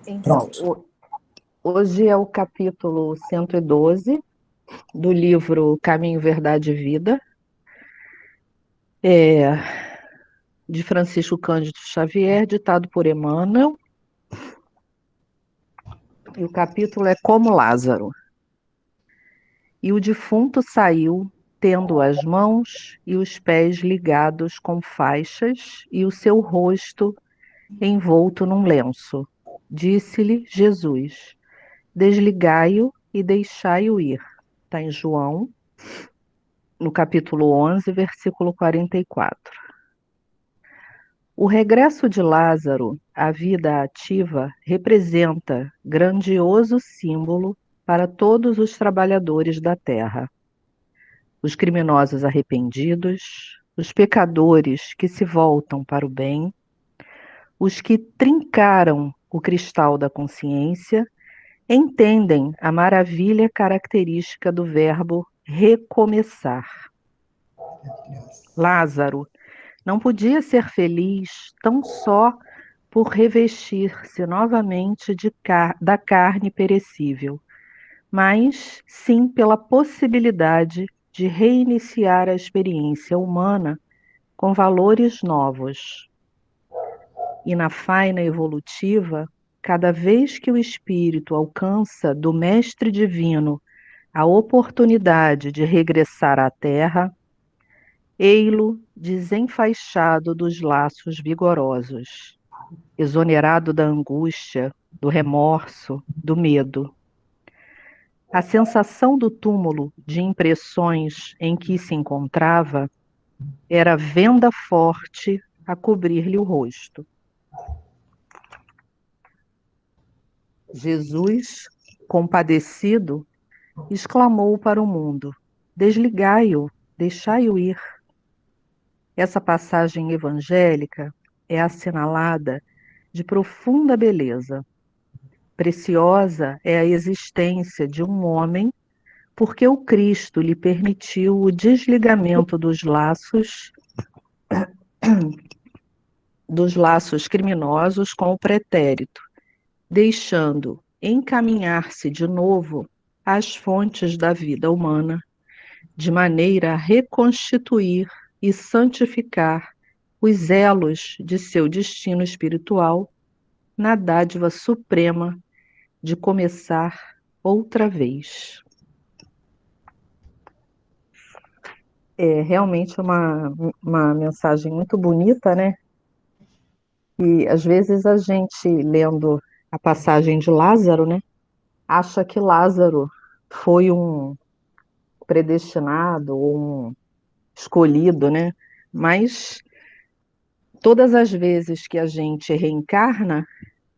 Então, Pronto. hoje é o capítulo 112 do livro Caminho, Verdade e Vida, é, de Francisco Cândido Xavier, ditado por Emmanuel, e o capítulo é Como Lázaro. E o defunto saiu, tendo as mãos e os pés ligados com faixas e o seu rosto envolto num lenço. Disse-lhe Jesus: Desligai-o e deixai-o ir. Está em João, no capítulo 11, versículo 44. O regresso de Lázaro à vida ativa representa grandioso símbolo para todos os trabalhadores da terra. Os criminosos arrependidos, os pecadores que se voltam para o bem, os que trincaram o cristal da consciência, entendem a maravilha característica do verbo recomeçar. Lázaro não podia ser feliz tão só por revestir-se novamente da carne perecível, mas sim pela possibilidade de reiniciar a experiência humana com valores novos. E na faina evolutiva, cada vez que o espírito alcança do Mestre Divino a oportunidade de regressar à Terra, ei-lo desenfaixado dos laços vigorosos, exonerado da angústia, do remorso, do medo. A sensação do túmulo de impressões em que se encontrava era venda forte a cobrir-lhe o rosto. Jesus, compadecido, exclamou para o mundo: Desligai-o, deixai-o ir. Essa passagem evangélica é assinalada de profunda beleza. Preciosa é a existência de um homem, porque o Cristo lhe permitiu o desligamento dos laços criminosos com o pretérito, deixando encaminhar-se de novo às fontes da vida humana, de maneira a reconstituir e santificar os elos de seu destino espiritual na dádiva suprema de começar outra vez. É realmente uma mensagem muito bonita, né? E às vezes a gente, lendo a passagem de Lázaro, né, acha que Lázaro foi um predestinado, um escolhido, né? Mas todas as vezes que a gente reencarna,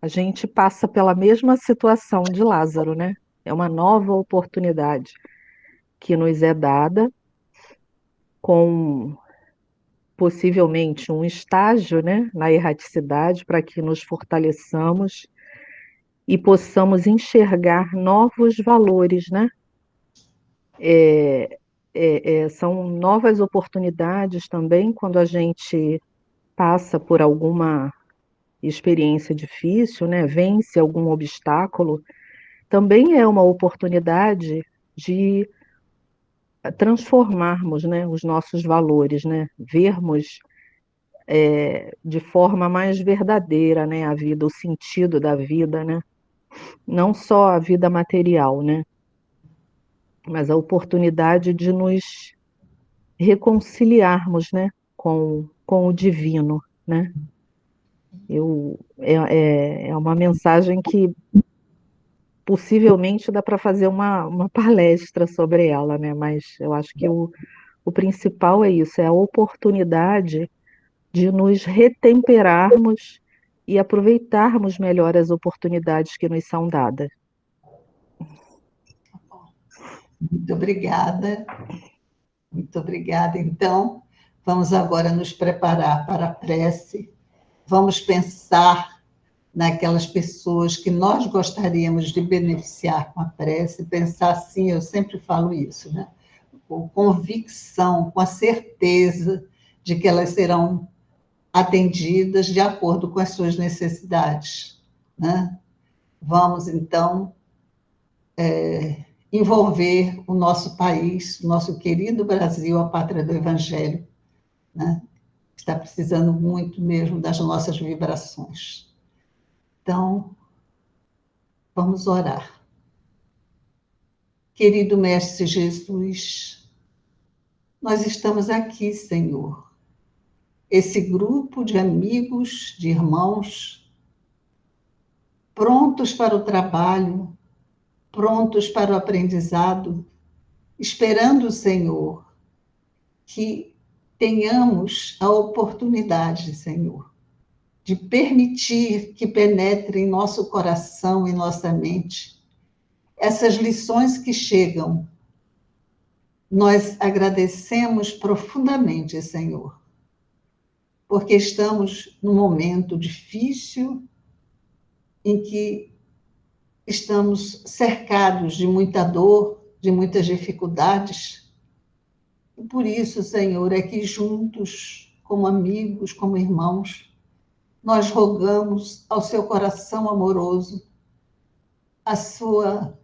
a gente passa pela mesma situação de Lázaro, né? É uma nova oportunidade que nos é dada com possivelmente um estágio, né, na erraticidade para que nos fortaleçamos e possamos enxergar novos valores, né? É, são novas oportunidades também quando a gente passa por alguma experiência difícil, né? Vence algum obstáculo, também é uma oportunidade de transformarmos, né, os nossos valores, né? Vermos de forma mais verdadeira, né, a vida, o sentido da vida, né? Não só a vida material, né? Mas a oportunidade de nos reconciliarmos, né, com o divino, né? É uma mensagem que possivelmente dá para fazer uma palestra sobre ela, né? Mas eu acho que o principal é isso, é a oportunidade de nos retemperarmos e aproveitarmos melhor as oportunidades que nos são dadas. Muito obrigada. Muito obrigada. Então, vamos agora nos preparar para a prece. Vamos pensar naquelas pessoas que nós gostaríamos de beneficiar com a prece. Pensar assim, eu sempre falo isso, né? Com convicção, com a certeza de que elas serão atendidas de acordo com as suas necessidades, né? Vamos, então, envolver o nosso país, o nosso querido Brasil, a pátria do Evangelho, né? Está precisando muito mesmo das nossas vibrações. Então, vamos orar. Querido Mestre Jesus, nós estamos aqui, Senhor, esse grupo de amigos, de irmãos, prontos para o trabalho, prontos para o aprendizado, esperando, Senhor, que tenhamos a oportunidade, Senhor, de permitir que penetre em nosso coração e nossa mente essas lições que chegam. Nós agradecemos profundamente, Senhor, porque estamos num momento difícil em que estamos cercados de muita dor, de muitas dificuldades. E por isso, Senhor, é que juntos, como amigos, como irmãos, nós rogamos ao seu coração amoroso a sua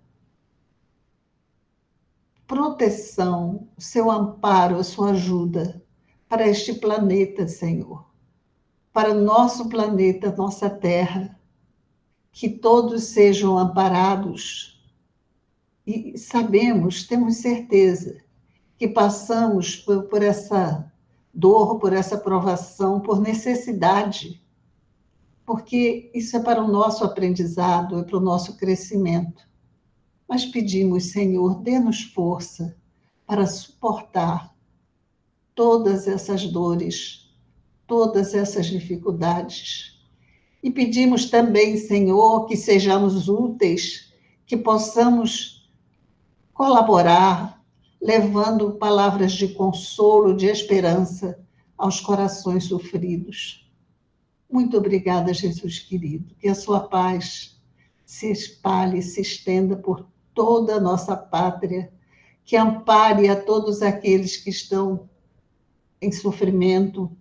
proteção, o seu amparo, a sua ajuda para este planeta, Senhor, para o nosso planeta, nossa Terra, que todos sejam amparados. E sabemos, temos certeza, que passamos por essa dor, por essa provação, por necessidade, porque isso é para o nosso aprendizado, é para o nosso crescimento. Mas pedimos, Senhor, dê-nos força para suportar todas essas dores, todas essas dificuldades. E pedimos também, Senhor, que sejamos úteis, que possamos colaborar, levando palavras de consolo, de esperança aos corações sofridos. Muito obrigada, Jesus querido. Que a sua paz se espalhe, se estenda por toda a nossa pátria, que ampare a todos aqueles que estão em sofrimento,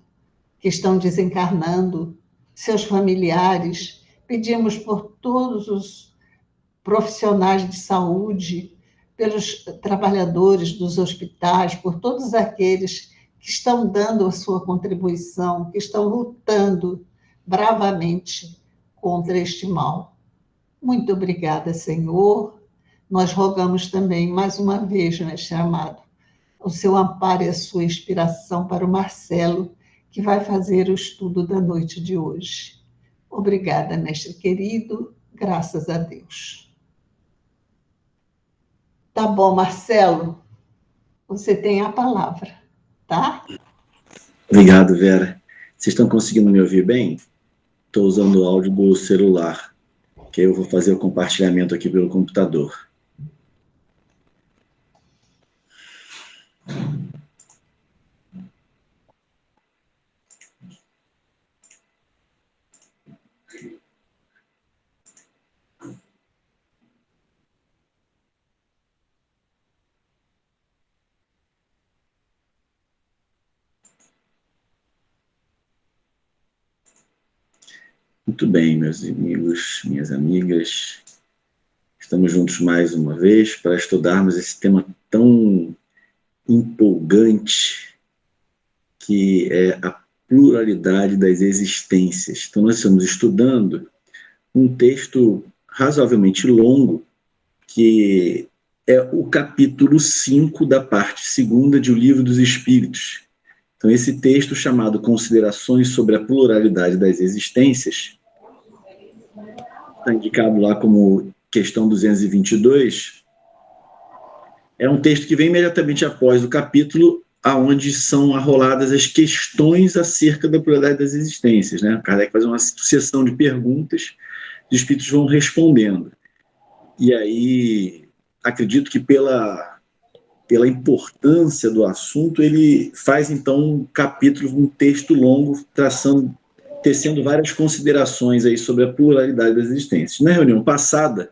que estão desencarnando, seus familiares. Pedimos por todos os profissionais de saúde, pelos trabalhadores dos hospitais, por todos aqueles que estão dando a sua contribuição, que estão lutando bravamente contra este mal. Muito obrigada, Senhor. Nós rogamos também, mais uma vez, Mestre amado, o seu amparo e a sua inspiração para o Marcelo, que vai fazer o estudo da noite de hoje. Obrigada, Mestre querido. Graças a Deus. Tá bom, Marcelo. Você tem a palavra, tá? Obrigado, Vera. Vocês estão conseguindo me ouvir bem? Estou usando o áudio do celular, que eu vou fazer o compartilhamento aqui pelo computador. Muito bem, meus amigos, minhas amigas. Estamos juntos mais uma vez para estudarmos esse tema tão empolgante que é a pluralidade das existências. Então, nós estamos estudando um texto razoavelmente longo, que é o capítulo 5 da parte 2ª de O Livro dos Espíritos. Então, esse texto, chamado Considerações sobre a Pluralidade das Existências, está indicado lá como questão 222, é um texto que vem imediatamente após o capítulo aonde são arroladas as questões acerca da pluralidade das existências, né? Kardec faz uma sucessão de perguntas, os espíritos vão respondendo. E aí, acredito que pela importância do assunto, ele faz, então, um capítulo, um texto longo, tecendo várias considerações aí sobre a pluralidade das existências. Na reunião passada,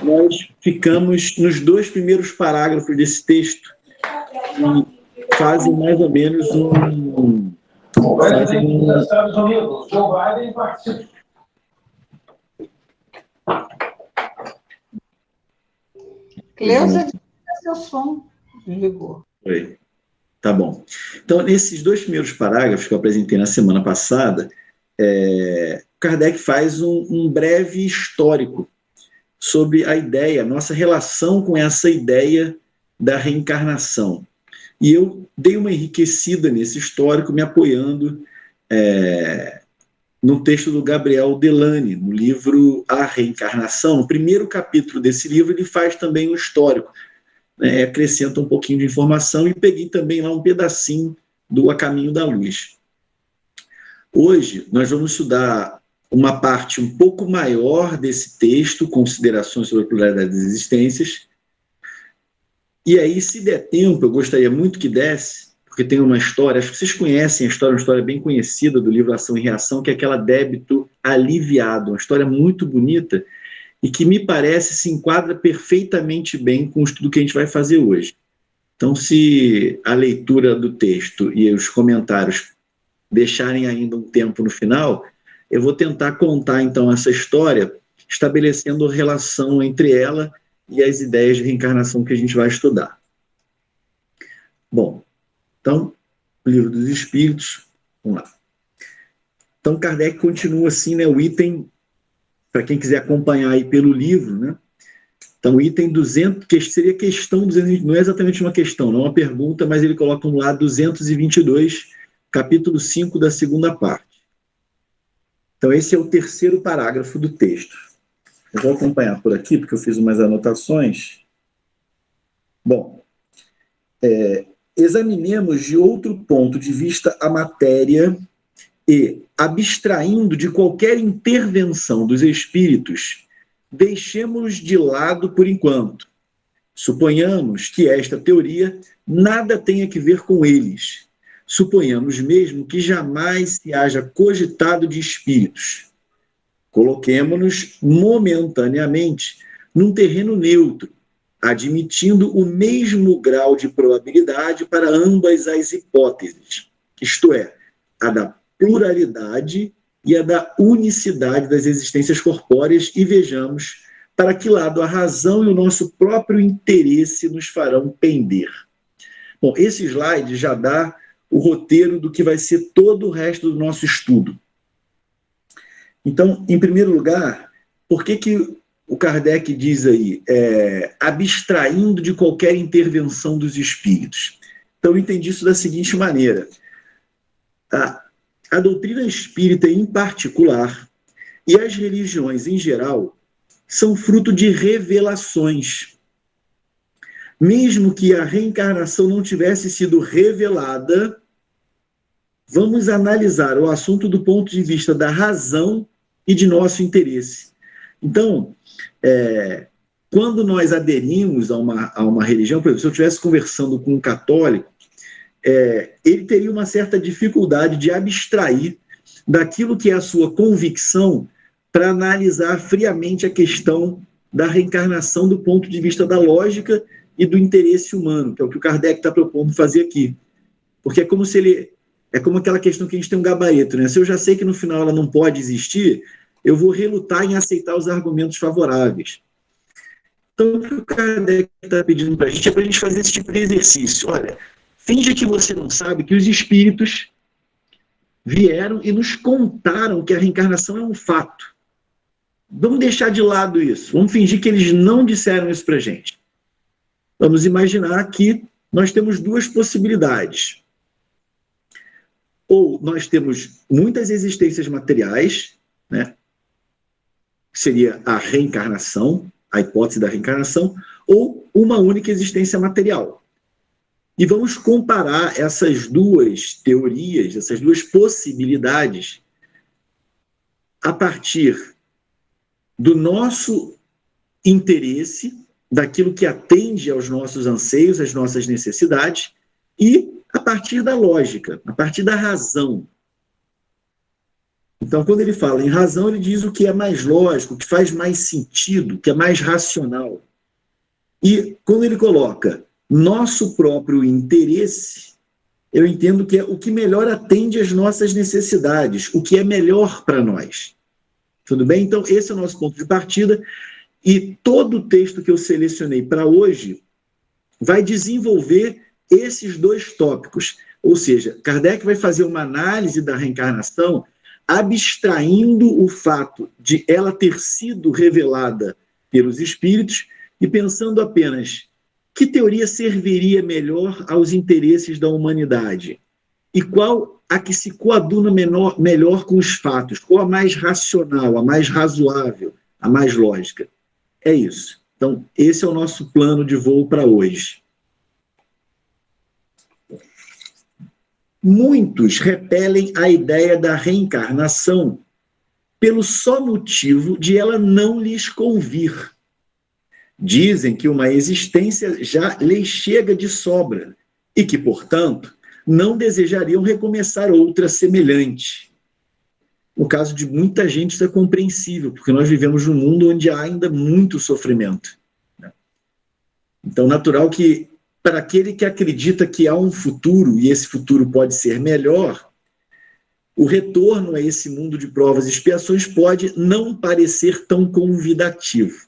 nós ficamos nos 2 primeiros parágrafos desse texto, que fazem mais ou menos Cleusa, seu som desligou. Oi. Tá bom. Então, nesses 2 primeiros parágrafos que eu apresentei na semana passada, Kardec faz um breve histórico sobre a ideia, nossa relação com essa ideia da reencarnação. E eu dei uma enriquecida nesse histórico, me apoiando no texto do Gabriel Delany, no livro A Reencarnação. No primeiro capítulo desse livro, ele faz também um histórico, acrescenta um pouquinho de informação, e peguei também lá um pedacinho do A Caminho da Luz. Hoje, nós vamos estudar uma parte um pouco maior desse texto, Considerações sobre a Pluralidade das Existências, e aí, se der tempo, eu gostaria muito que desse, porque tem uma história, acho que vocês conhecem a história, uma história bem conhecida do livro Ação e Reação, que é aquela Débito Aliviado, uma história muito bonita, e que me parece se enquadra perfeitamente bem com o estudo que a gente vai fazer hoje. Então, se a leitura do texto e os comentários deixarem ainda um tempo no final, eu vou tentar contar, então, essa história, estabelecendo relação entre ela e as ideias de reencarnação que a gente vai estudar. Bom, então, o Livro dos Espíritos, vamos lá. Então, Kardec continua assim, o item, para quem quiser acompanhar aí pelo livro, Então, o item 200, que seria questão 200, não é exatamente uma questão, não é uma pergunta, mas ele coloca no lado 222, capítulo 5 da segunda parte. Então, esse é o terceiro parágrafo do texto. Eu vou acompanhar por aqui, porque eu fiz umas anotações. Bom, examinemos de outro ponto de vista a matéria e, abstraindo de qualquer intervenção dos espíritos, deixemos-los de lado por enquanto. Suponhamos que esta teoria nada tenha que ver com eles. Suponhamos mesmo que jamais se haja cogitado de espíritos. Coloquemo-nos momentaneamente num terreno neutro, admitindo o mesmo grau de probabilidade para ambas as hipóteses, isto é, a da pluralidade e a da unicidade das existências corpóreas, e vejamos para que lado a razão e o nosso próprio interesse nos farão pender. Bom, esse slide já dá o roteiro do que vai ser todo o resto do nosso estudo. Então, em primeiro lugar, por que o Kardec diz aí, abstraindo de qualquer intervenção dos espíritos? Então, eu entendi isso da seguinte maneira. A doutrina espírita, em particular, e as religiões em geral, são fruto de revelações. Mesmo que a reencarnação não tivesse sido revelada, vamos analisar o assunto do ponto de vista da razão e de nosso interesse. Então, quando nós aderimos a uma religião, por exemplo, se eu estivesse conversando com um católico, ele teria uma certa dificuldade de abstrair daquilo que é a sua convicção para analisar friamente a questão da reencarnação do ponto de vista da lógica e do interesse humano, que é o que o Kardec está propondo fazer aqui. Porque é como aquela questão que a gente tem um gabarito, Se eu já sei que no final ela não pode existir, eu vou relutar em aceitar os argumentos favoráveis. Então, o que o Kardec está pedindo para a gente é para a gente fazer esse tipo de exercício. Olha, finge que você não sabe que os espíritos vieram e nos contaram que a reencarnação é um fato. Vamos deixar de lado isso. Vamos fingir que eles não disseram isso para a gente. Vamos imaginar que nós temos duas possibilidades. Ou nós temos muitas existências materiais, que seria a reencarnação, a hipótese da reencarnação, ou uma única existência material. E vamos comparar essas duas teorias, essas duas possibilidades, a partir do nosso interesse, daquilo que atende aos nossos anseios, às nossas necessidades, e a partir da lógica, a partir da razão. Então, quando ele fala em razão, ele diz o que é mais lógico, o que faz mais sentido, o que é mais racional. E quando ele coloca nosso próprio interesse, eu entendo que é o que melhor atende às nossas necessidades, o que é melhor para nós. Tudo bem? Então, esse é o nosso ponto de partida. E todo o texto que eu selecionei para hoje vai desenvolver esses dois tópicos. Ou seja, Kardec vai fazer uma análise da reencarnação abstraindo o fato de ela ter sido revelada pelos espíritos e pensando apenas que teoria serviria melhor aos interesses da humanidade e qual a que se coaduna melhor com os fatos, qual a mais racional, a mais razoável, a mais lógica. É isso. Então, esse é o nosso plano de voo para hoje. Muitos repelem a ideia da reencarnação pelo só motivo de ela não lhes convir. Dizem que uma existência já lhes chega de sobra e que, portanto, não desejariam recomeçar outra semelhante. No caso de muita gente, isso é compreensível, porque nós vivemos num mundo onde há ainda muito sofrimento. Então, natural que, para aquele que acredita que há um futuro, e esse futuro pode ser melhor, o retorno a esse mundo de provas e expiações pode não parecer tão convidativo.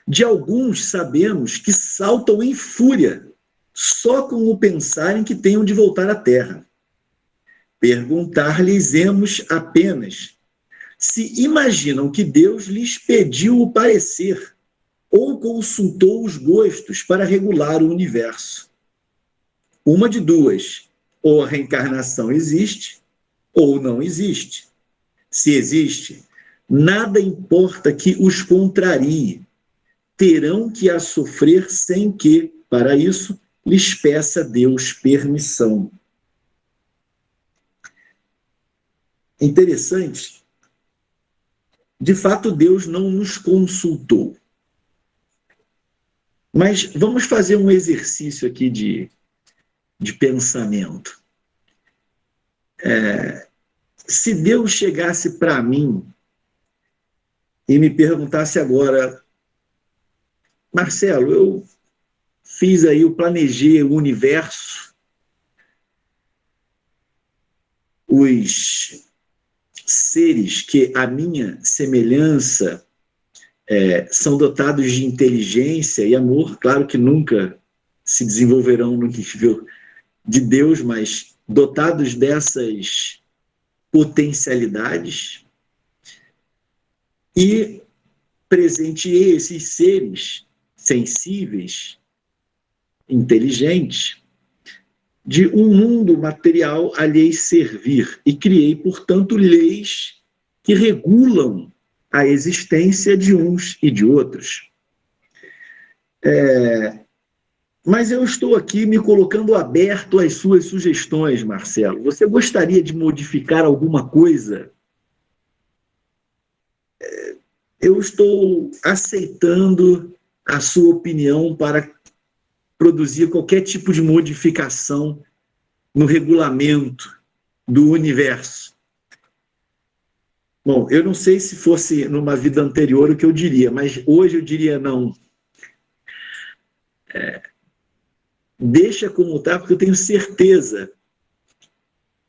De alguns sabemos que saltam em fúria, só com o pensarem que tenham de voltar à Terra. Perguntar-lhes-emos apenas se imaginam que Deus lhes pediu o parecer ou consultou os gostos para regular o universo. Uma de duas, ou a reencarnação existe, ou não existe. Se existe, nada importa que os contrarie. Terão que a sofrer sem que, para isso, lhes peça Deus permissão. Interessante. De fato, Deus não nos consultou. Mas vamos fazer um exercício aqui de pensamento. Se Deus chegasse para mim e me perguntasse agora, Marcelo, eu fiz aí, eu planejei o universo, os seres que a minha semelhança são dotados de inteligência e amor, claro que nunca se desenvolverão no nível de Deus, mas dotados dessas potencialidades, e presenteei esses seres sensíveis, inteligentes, de um mundo material a lhes servir, e criei, portanto, leis que regulam a existência de uns e de outros. Mas eu estou aqui me colocando aberto às suas sugestões, Marcelo. Você gostaria de modificar alguma coisa? Eu estou aceitando a sua opinião para produzir qualquer tipo de modificação no regulamento do universo. Bom, eu não sei se fosse numa vida anterior o que eu diria, mas hoje eu diria não. Deixa como está, porque eu tenho certeza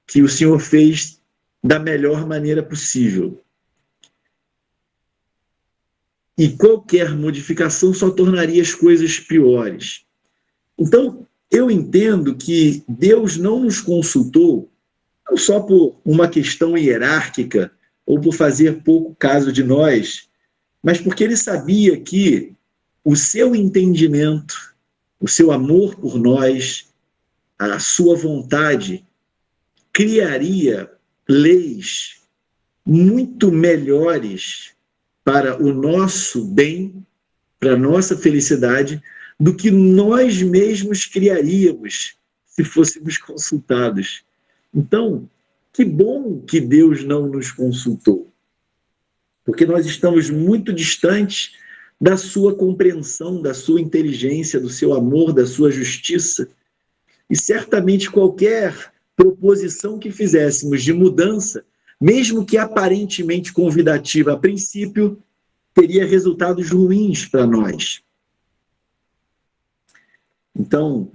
que o Senhor fez da melhor maneira possível. E qualquer modificação só tornaria as coisas piores. Então, eu entendo que Deus não nos consultou, não só por uma questão hierárquica, ou por fazer pouco caso de nós, mas porque ele sabia que o seu entendimento, o seu amor por nós, a sua vontade, criaria leis muito melhores para o nosso bem, para a nossa felicidade, do que nós mesmos criaríamos se fôssemos consultados. Então, que bom que Deus não nos consultou, porque nós estamos muito distantes da sua compreensão, da sua inteligência, do seu amor, da sua justiça. E certamente qualquer proposição que fizéssemos de mudança, mesmo que aparentemente convidativa a princípio, teria resultados ruins para nós. Então,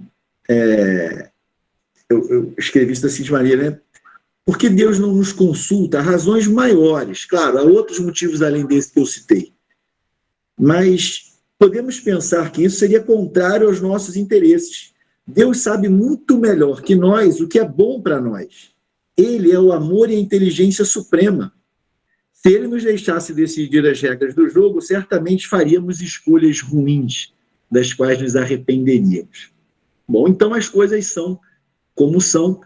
eu escrevi isso da seguinte maneira, né? Por que Deus não nos consulta? Há razões maiores. Claro, há outros motivos além desse que eu citei. Mas podemos pensar que isso seria contrário aos nossos interesses. Deus sabe muito melhor que nós o que é bom para nós. Ele é o amor e a inteligência suprema. Se ele nos deixasse decidir as regras do jogo, certamente faríamos escolhas ruins, das quais nos arrependeríamos. Bom, então as coisas são como são,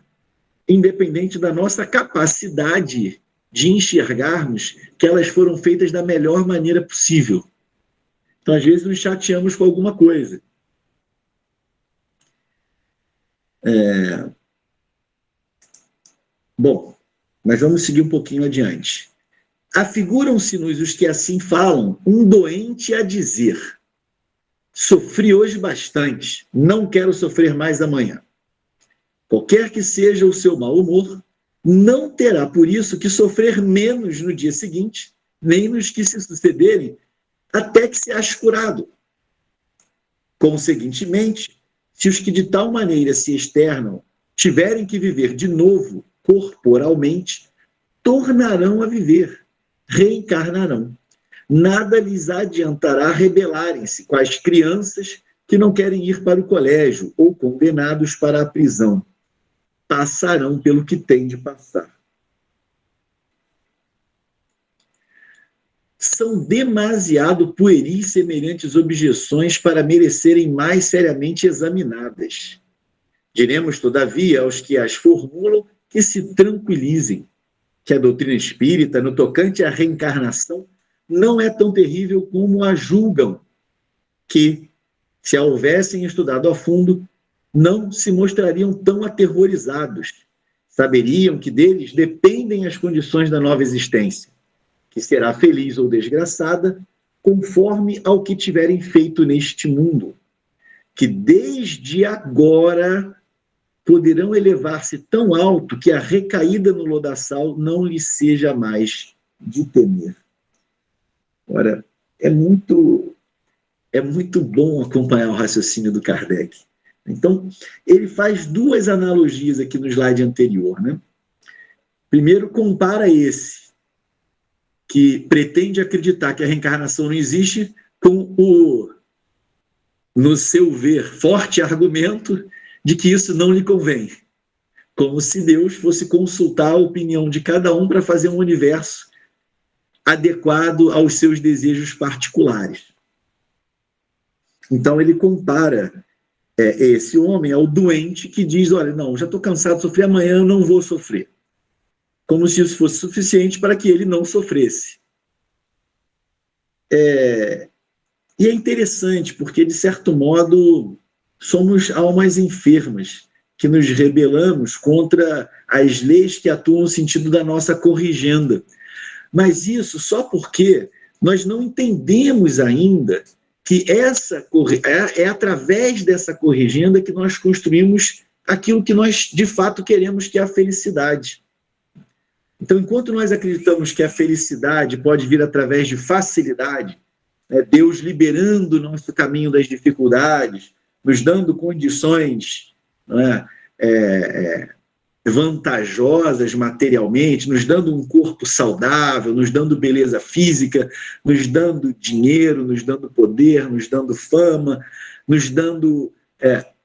independente da nossa capacidade de enxergarmos que elas foram feitas da melhor maneira possível. Então, às vezes, nos chateamos com alguma coisa. Bom, mas vamos seguir um pouquinho adiante. Afiguram-se-nos os que assim falam, um doente a dizer: sofri hoje bastante, não quero sofrer mais amanhã. Qualquer que seja o seu mau humor, não terá por isso que sofrer menos no dia seguinte, nem nos que se sucederem, até que se ache curado. Conseguintemente, se os que de tal maneira se externam tiverem que viver de novo corporalmente, tornarão a viver, reencarnarão. Nada lhes adiantará rebelarem-se, quais crianças que não querem ir para o colégio ou condenados para a prisão. Passarão pelo que têm de passar. São demasiado pueris semelhantes objeções para merecerem mais seriamente examinadas. Diremos, todavia, aos que as formulam que se tranquilizem, que a doutrina espírita, no tocante à reencarnação, não é tão terrível como a julgam, que, se a houvessem estudado a fundo, não se mostrariam tão aterrorizados. Saberiam que deles dependem as condições da nova existência, que será feliz ou desgraçada, conforme ao que tiverem feito neste mundo, que desde agora poderão elevar-se tão alto que a recaída no lodaçal não lhes seja mais de temer. Ora, é muito bom acompanhar o raciocínio do Kardec. Então, ele faz duas analogias aqui no slide anterior, né? Primeiro, compara esse, que pretende acreditar que a reencarnação não existe, com o, no seu ver, forte argumento de que isso não lhe convém. Como se Deus fosse consultar a opinião de cada um para fazer um universo adequado aos seus desejos particulares. Então, ele compara esse homem ao doente que diz: olha, não, já estou cansado de sofrer, amanhã eu não vou sofrer. Como se isso fosse suficiente para que ele não sofresse. E é interessante, porque, de certo modo, somos almas enfermas, que nos rebelamos contra as leis que atuam no sentido da nossa corrigenda. Mas isso só porque nós não entendemos ainda que é através dessa corrigenda que nós construímos aquilo que nós, de fato, queremos, que é a felicidade. Então, enquanto nós acreditamos que a felicidade pode vir através de facilidade, Deus liberando o nosso caminho das dificuldades, nos dando condições vantajosas materialmente, nos dando um corpo saudável, nos dando beleza física, nos dando dinheiro, nos dando poder, nos dando fama, nos dando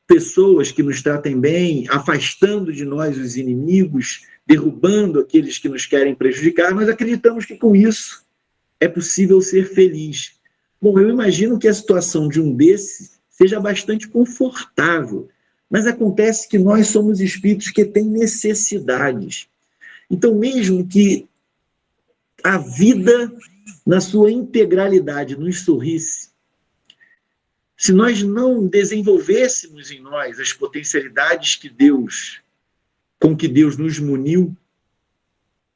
pessoas que nos tratem bem, afastando de nós os inimigos, derrubando aqueles que nos querem prejudicar. Nós acreditamos que com isso é possível ser feliz. Bom, eu imagino que a situação de um desses seja bastante confortável, mas acontece que nós somos espíritos que têm necessidades. Então, mesmo que a vida, na sua integralidade, nos sorrisse, se nós não desenvolvêssemos em nós as potencialidades com que Deus nos muniu,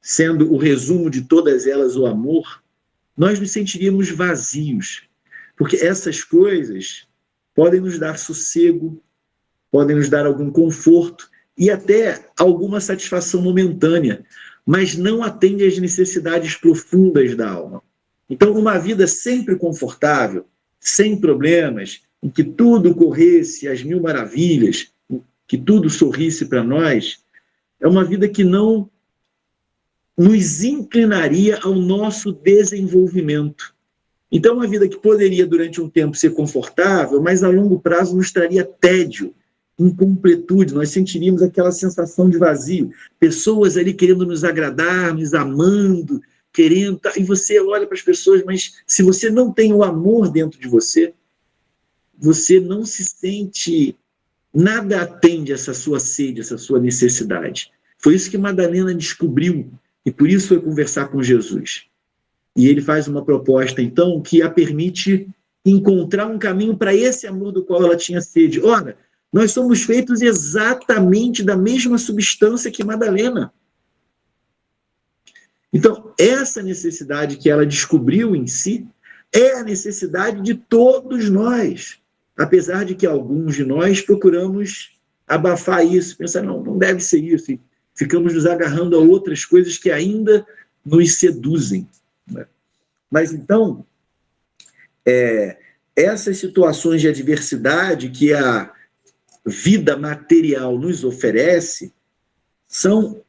sendo o resumo de todas elas o amor, nós nos sentiríamos vazios, porque essas coisas podem nos dar sossego, podem nos dar algum conforto e até alguma satisfação momentânea, mas não atende às necessidades profundas da alma. Então, uma vida sempre confortável, sem problemas, em que tudo corresse às mil maravilhas, em que tudo sorrisse para nós, é uma vida que não nos inclinaria ao nosso desenvolvimento. Então, uma vida que poderia, durante um tempo, ser confortável, mas a longo prazo nos traria tédio, incompletude, nós sentiríamos aquela sensação de vazio. Pessoas ali querendo nos agradar, nos amando, querendo... E você olha para as pessoas, mas se você não tem o amor dentro de você, você não se sente... Nada atende essa sua sede, essa sua necessidade. Foi isso que Madalena descobriu, e por isso foi conversar com Jesus. E ele faz uma proposta, então, que a permite encontrar um caminho para esse amor do qual ela tinha sede. Ora, nós somos feitos exatamente da mesma substância que Madalena. Então, essa necessidade que ela descobriu em si é a necessidade de todos nós. Apesar de que alguns de nós procuramos abafar isso, pensar, não deve ser isso, e ficamos nos agarrando a outras coisas que ainda nos seduzem. Mas, então, essas situações de adversidade que a vida material nos oferece são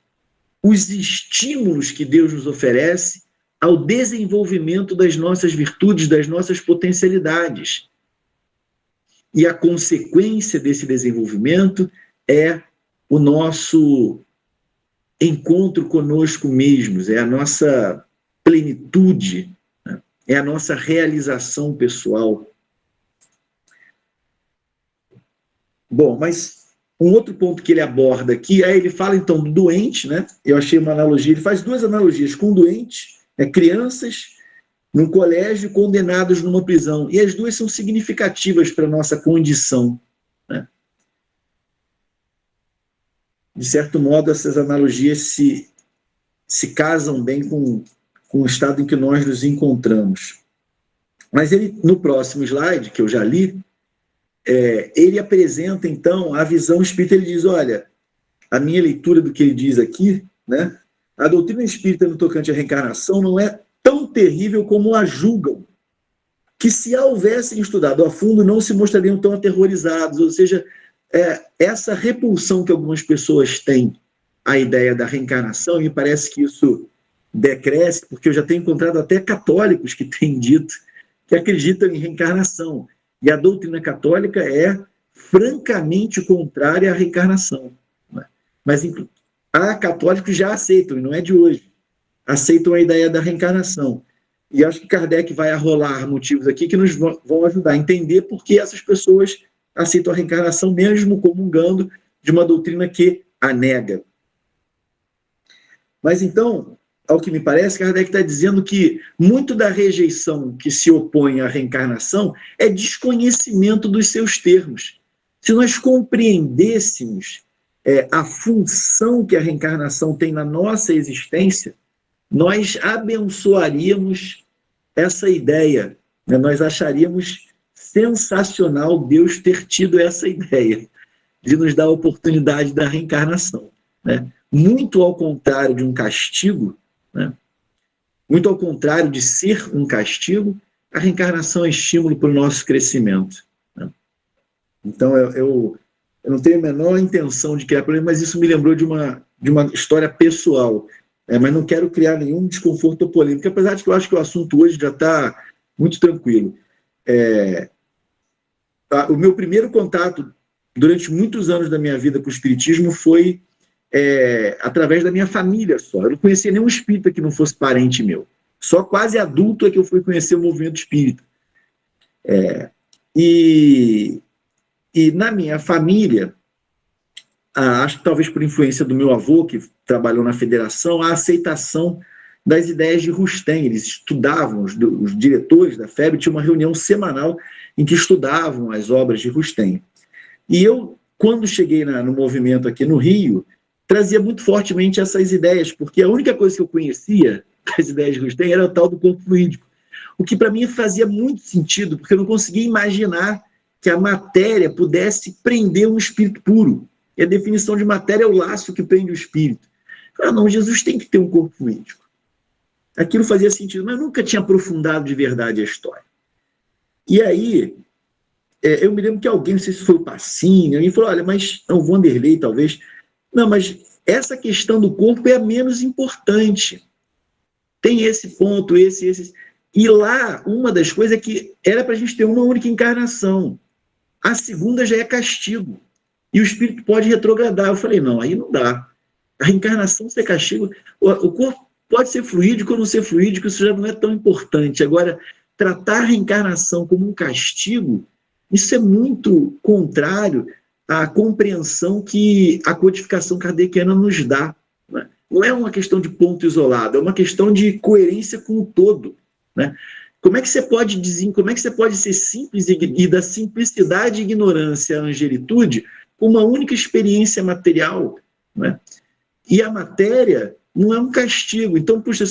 os estímulos que Deus nos oferece ao desenvolvimento das nossas virtudes, das nossas potencialidades. E a consequência desse desenvolvimento é o nosso encontro conosco mesmos, é a nossa plenitude, né? É a nossa realização pessoal. Bom, mas um outro ponto que ele aborda aqui, ele fala então do doente, né? Eu achei uma analogia, ele faz duas analogias com doente, crianças num colégio condenados numa prisão, e as duas são significativas para a nossa condição, né? De certo modo, essas analogias se casam bem com o estado em que nós nos encontramos. Mas ele, no próximo slide, que eu já li, ele apresenta, então, a visão espírita. Ele diz, olha, a minha leitura do que ele diz aqui, né, a doutrina espírita no tocante à reencarnação não é tão terrível como a julgam, que se a houvessem estudado a fundo não se mostrariam tão aterrorizados, ou seja, essa repulsão que algumas pessoas têm à ideia da reencarnação, e me parece que isso decresce, porque eu já tenho encontrado até católicos que têm dito que acreditam em reencarnação, e a doutrina católica é francamente contrária à reencarnação, né? Mas há católicos que já aceitam, e não é de hoje, aceitam a ideia da reencarnação. E acho que Kardec vai arrolar motivos aqui que nos vão ajudar a entender por que essas pessoas aceitam a reencarnação, mesmo comungando de uma doutrina que a nega. Mas então, ao que me parece, Kardec está dizendo que muito da rejeição que se opõe à reencarnação é desconhecimento dos seus termos. Se nós compreendêssemos a função que a reencarnação tem na nossa existência, nós abençoaríamos essa ideia, né? Nós acharíamos sensacional Deus ter tido essa ideia de nos dar a oportunidade da reencarnação, né? Muito ao contrário de um castigo, né? Muito ao contrário de ser um castigo, a reencarnação é estímulo para o nosso crescimento, né? Então, eu não tenho a menor intenção de criar problema, mas isso me lembrou de uma história pessoal. Mas não quero criar nenhum desconforto ou polêmica, apesar de que eu acho que o assunto hoje já está muito tranquilo. O meu primeiro contato, durante muitos anos da minha vida com o espiritismo, foi através da minha família só. Eu não conhecia nenhum espírita que não fosse parente meu. Só quase adulto é que eu fui conhecer o movimento espírita. E na minha família, acho que talvez por influência do meu avô, que trabalhou na federação, a aceitação das ideias de Rustem. Eles estudavam, os diretores da FEB tinham uma reunião semanal em que estudavam as obras de Rustem. E eu, quando cheguei no movimento aqui no Rio, trazia muito fortemente essas ideias, porque a única coisa que eu conhecia das ideias de Rustem era o tal do corpo fluídico, o que para mim fazia muito sentido, porque eu não conseguia imaginar que a matéria pudesse prender um espírito puro. E a definição de matéria é o laço que prende o espírito. Não, Jesus tem que ter um corpo fluídico. Aquilo fazia sentido, mas eu nunca tinha aprofundado de verdade a história. E aí, eu me lembro que alguém, não sei se foi o Pacini, alguém falou, olha, mas, não, o Vanderlei talvez, não, mas essa questão do corpo é a menos importante. Tem esse ponto, esse. E lá, uma das coisas é que era para a gente ter uma única encarnação. A segunda já é castigo. E o espírito pode retrogradar. Eu falei, não, aí não dá. A reencarnação ser castigo, o corpo pode ser fluídico ou não ser fluídico, isso já não é tão importante. Agora, tratar a reencarnação como um castigo, isso é muito contrário à compreensão que a codificação kardeciana nos dá. Né? Não é uma questão de ponto isolado, é uma questão de coerência com o todo. Né? Como é que você pode ser simples e da simplicidade e ignorância à angelitude com uma única experiência material? Né? E a matéria não é um castigo. Então, puxa,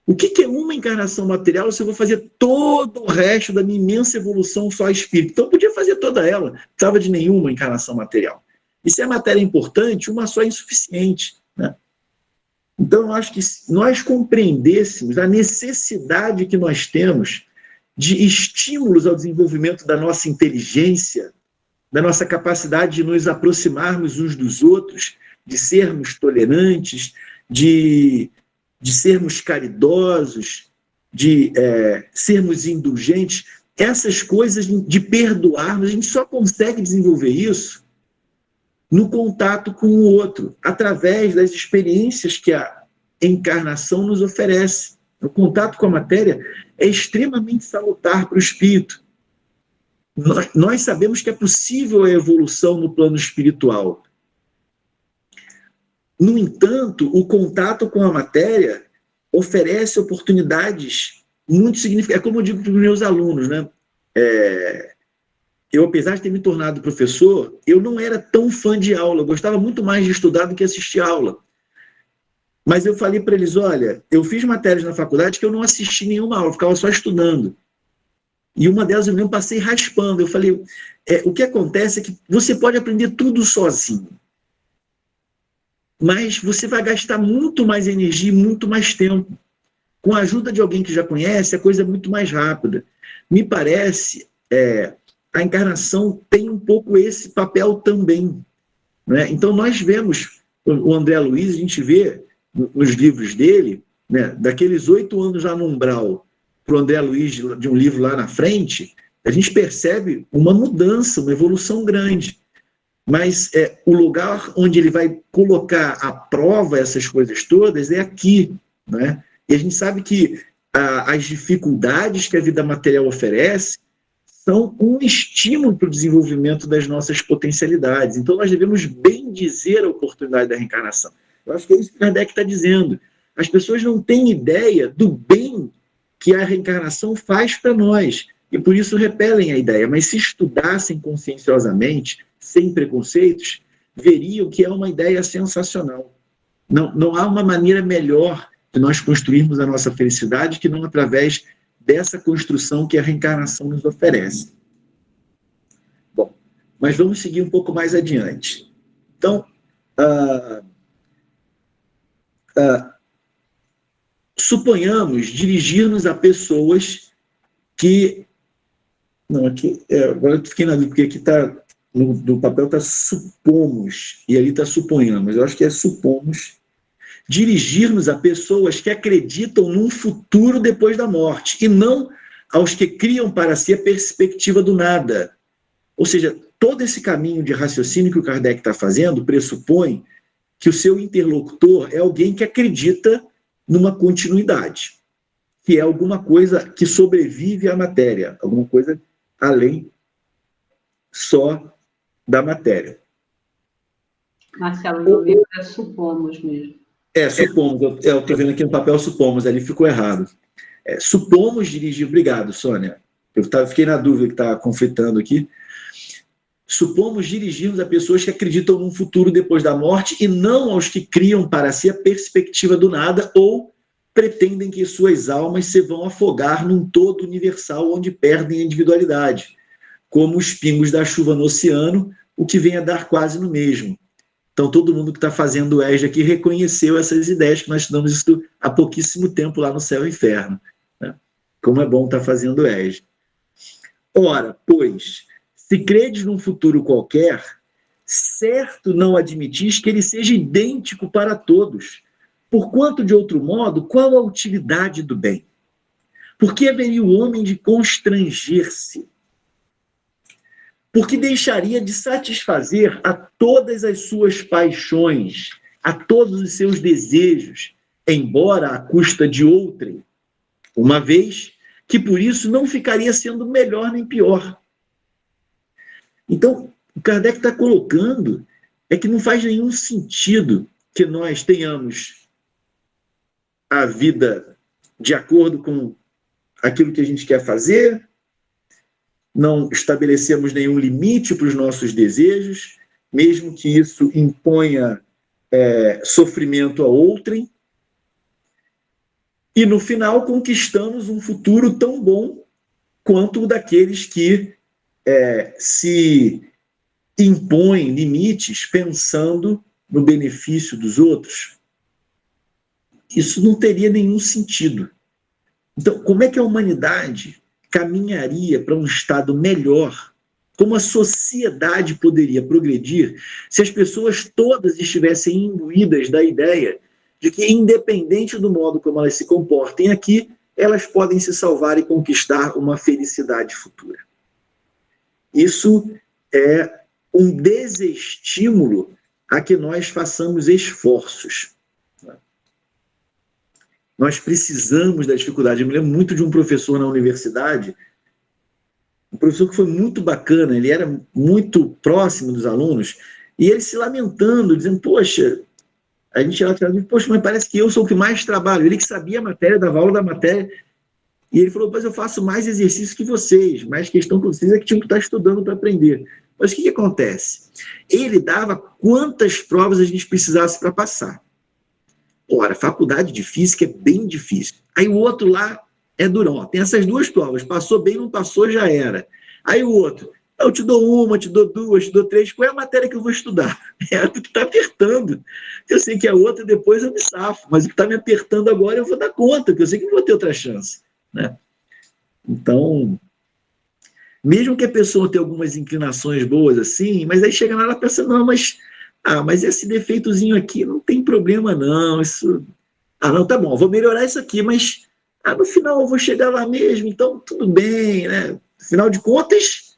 o que é uma encarnação material se eu vou fazer todo o resto da minha imensa evolução só espírito? Então, eu podia fazer toda ela, não precisava de nenhuma encarnação material. E se a matéria é importante, uma só é insuficiente. Né? Então, eu acho que se nós compreendêssemos a necessidade que nós temos de estímulos ao desenvolvimento da nossa inteligência, da nossa capacidade de nos aproximarmos uns dos outros, de sermos tolerantes, de sermos caridosos, de sermos indulgentes, essas coisas de perdoarmos, a gente só consegue desenvolver isso no contato com o outro, através das experiências que a encarnação nos oferece. O contato com a matéria é extremamente salutar para o espírito. Nós sabemos que é possível a evolução no plano espiritual. No entanto, o contato com a matéria oferece oportunidades muito significativas. É como eu digo para os meus alunos, né? Eu, apesar de ter me tornado professor, eu não era tão fã de aula. Eu gostava muito mais de estudar do que assistir aula. Mas eu falei para eles, olha, eu fiz matérias na faculdade que eu não assisti nenhuma aula, eu ficava só estudando. E uma delas eu mesmo passei raspando. Eu falei, o que acontece é que você pode aprender tudo sozinho. Mas você vai gastar muito mais energia e muito mais tempo. Com a ajuda de alguém que já conhece, a coisa é muito mais rápida. Me parece, a encarnação tem um pouco esse papel também. Né? Então, nós vemos, o André Luiz, a gente vê nos livros dele, né, daqueles 8 anos já no umbral, para o André Luiz, de um livro lá na frente, a gente percebe uma mudança, uma evolução grande. Mas o lugar onde ele vai colocar à prova essas coisas todas é aqui. Né? E a gente sabe que as dificuldades que a vida material oferece são um estímulo para o desenvolvimento das nossas potencialidades. Então, nós devemos bem dizer a oportunidade da reencarnação. Eu acho que é isso que Kardec está dizendo. As pessoas não têm ideia do bem que a reencarnação faz para nós, e por isso repelem a ideia. Mas se estudassem conscienciosamente, sem preconceitos, veriam que é uma ideia sensacional. Não há uma maneira melhor de nós construirmos a nossa felicidade que não através dessa construção que a reencarnação nos oferece. Bom, mas vamos seguir um pouco mais adiante. Então, suponhamos dirigir-nos a pessoas que... Não, aqui, agora eu fiquei na dúvida, porque aqui está... No papel está supomos, e ali está suponhamos. Eu acho que é supomos. Dirigir-nos a pessoas que acreditam num futuro depois da morte, e não aos que criam para si a perspectiva do nada. Ou seja, todo esse caminho de raciocínio que o Kardec está fazendo pressupõe que o seu interlocutor é alguém que acredita numa continuidade, que é alguma coisa que sobrevive à matéria, alguma coisa além só da matéria. Marcelo, no livro é supomos mesmo. Supomos. Eu estou vendo aqui no papel supomos, ali ficou errado. Supomos dirigir... Obrigado, Sônia. Eu fiquei na dúvida que está conflitando aqui. Supomos dirigirmos a pessoas que acreditam num futuro depois da morte e não aos que criam para si a perspectiva do nada ou pretendem que suas almas se vão afogar num todo universal onde perdem a individualidade, como os pingos da chuva no oceano, o que vem a dar quase no mesmo. Então, todo mundo que está fazendo o EJA aqui reconheceu essas ideias que nós estudamos isso há pouquíssimo tempo lá no Céu e Inferno. Né? Como é bom estar fazendo o EJA. Ora, pois, se credes num futuro qualquer, certo não admitis que ele seja idêntico para todos. Porquanto, de outro modo, qual a utilidade do bem? Por que haveria o homem de constranger-se? Porque deixaria de satisfazer a todas as suas paixões, a todos os seus desejos, embora à custa de outrem, uma vez que por isso não ficaria sendo melhor nem pior. Então, o Kardec está colocando é que não faz nenhum sentido que nós tenhamos a vida de acordo com aquilo que a gente quer fazer, não estabelecemos nenhum limite para os nossos desejos, mesmo que isso imponha sofrimento a outrem, e no final conquistamos um futuro tão bom quanto o daqueles que se impõem limites pensando no benefício dos outros. Isso não teria nenhum sentido. Então, como é que a humanidade caminharia para um estado melhor? Como a sociedade poderia progredir se as pessoas todas estivessem imbuídas da ideia de que, independente do modo como elas se comportem aqui, elas podem se salvar e conquistar uma felicidade futura? Isso é um desestímulo a que nós façamos esforços. Nós precisamos da dificuldade. Eu me lembro muito de um professor na universidade, um professor que foi muito bacana, ele era muito próximo dos alunos, e ele se lamentando, dizendo, poxa, a gente ia lá, poxa, mas parece que eu sou o que mais trabalho. Ele que sabia a matéria, dava aula da matéria, e ele falou, mas eu faço mais exercício que vocês, mais questão que vocês é que tinham que estar estudando para aprender. Mas o que acontece? Ele dava quantas provas a gente precisasse para passar. Ora, faculdade de física é bem difícil. Aí o outro lá é durão. Tem essas duas provas. Passou bem, não passou, já era. Aí o outro, eu te dou uma, te dou duas, te dou três. Qual é a matéria que eu vou estudar? É a que está apertando. Eu sei que a outra depois eu me safo, mas o que está me apertando agora eu vou dar conta, porque eu sei que não vou ter outra chance. Né? Então, mesmo que a pessoa tenha algumas inclinações boas assim, mas aí chega lá e ela pensa, não, mas esse defeitozinho aqui não tem problema não, isso... não, tá bom, eu vou melhorar isso aqui, mas no final eu vou chegar lá mesmo, então tudo bem, né? Afinal de contas,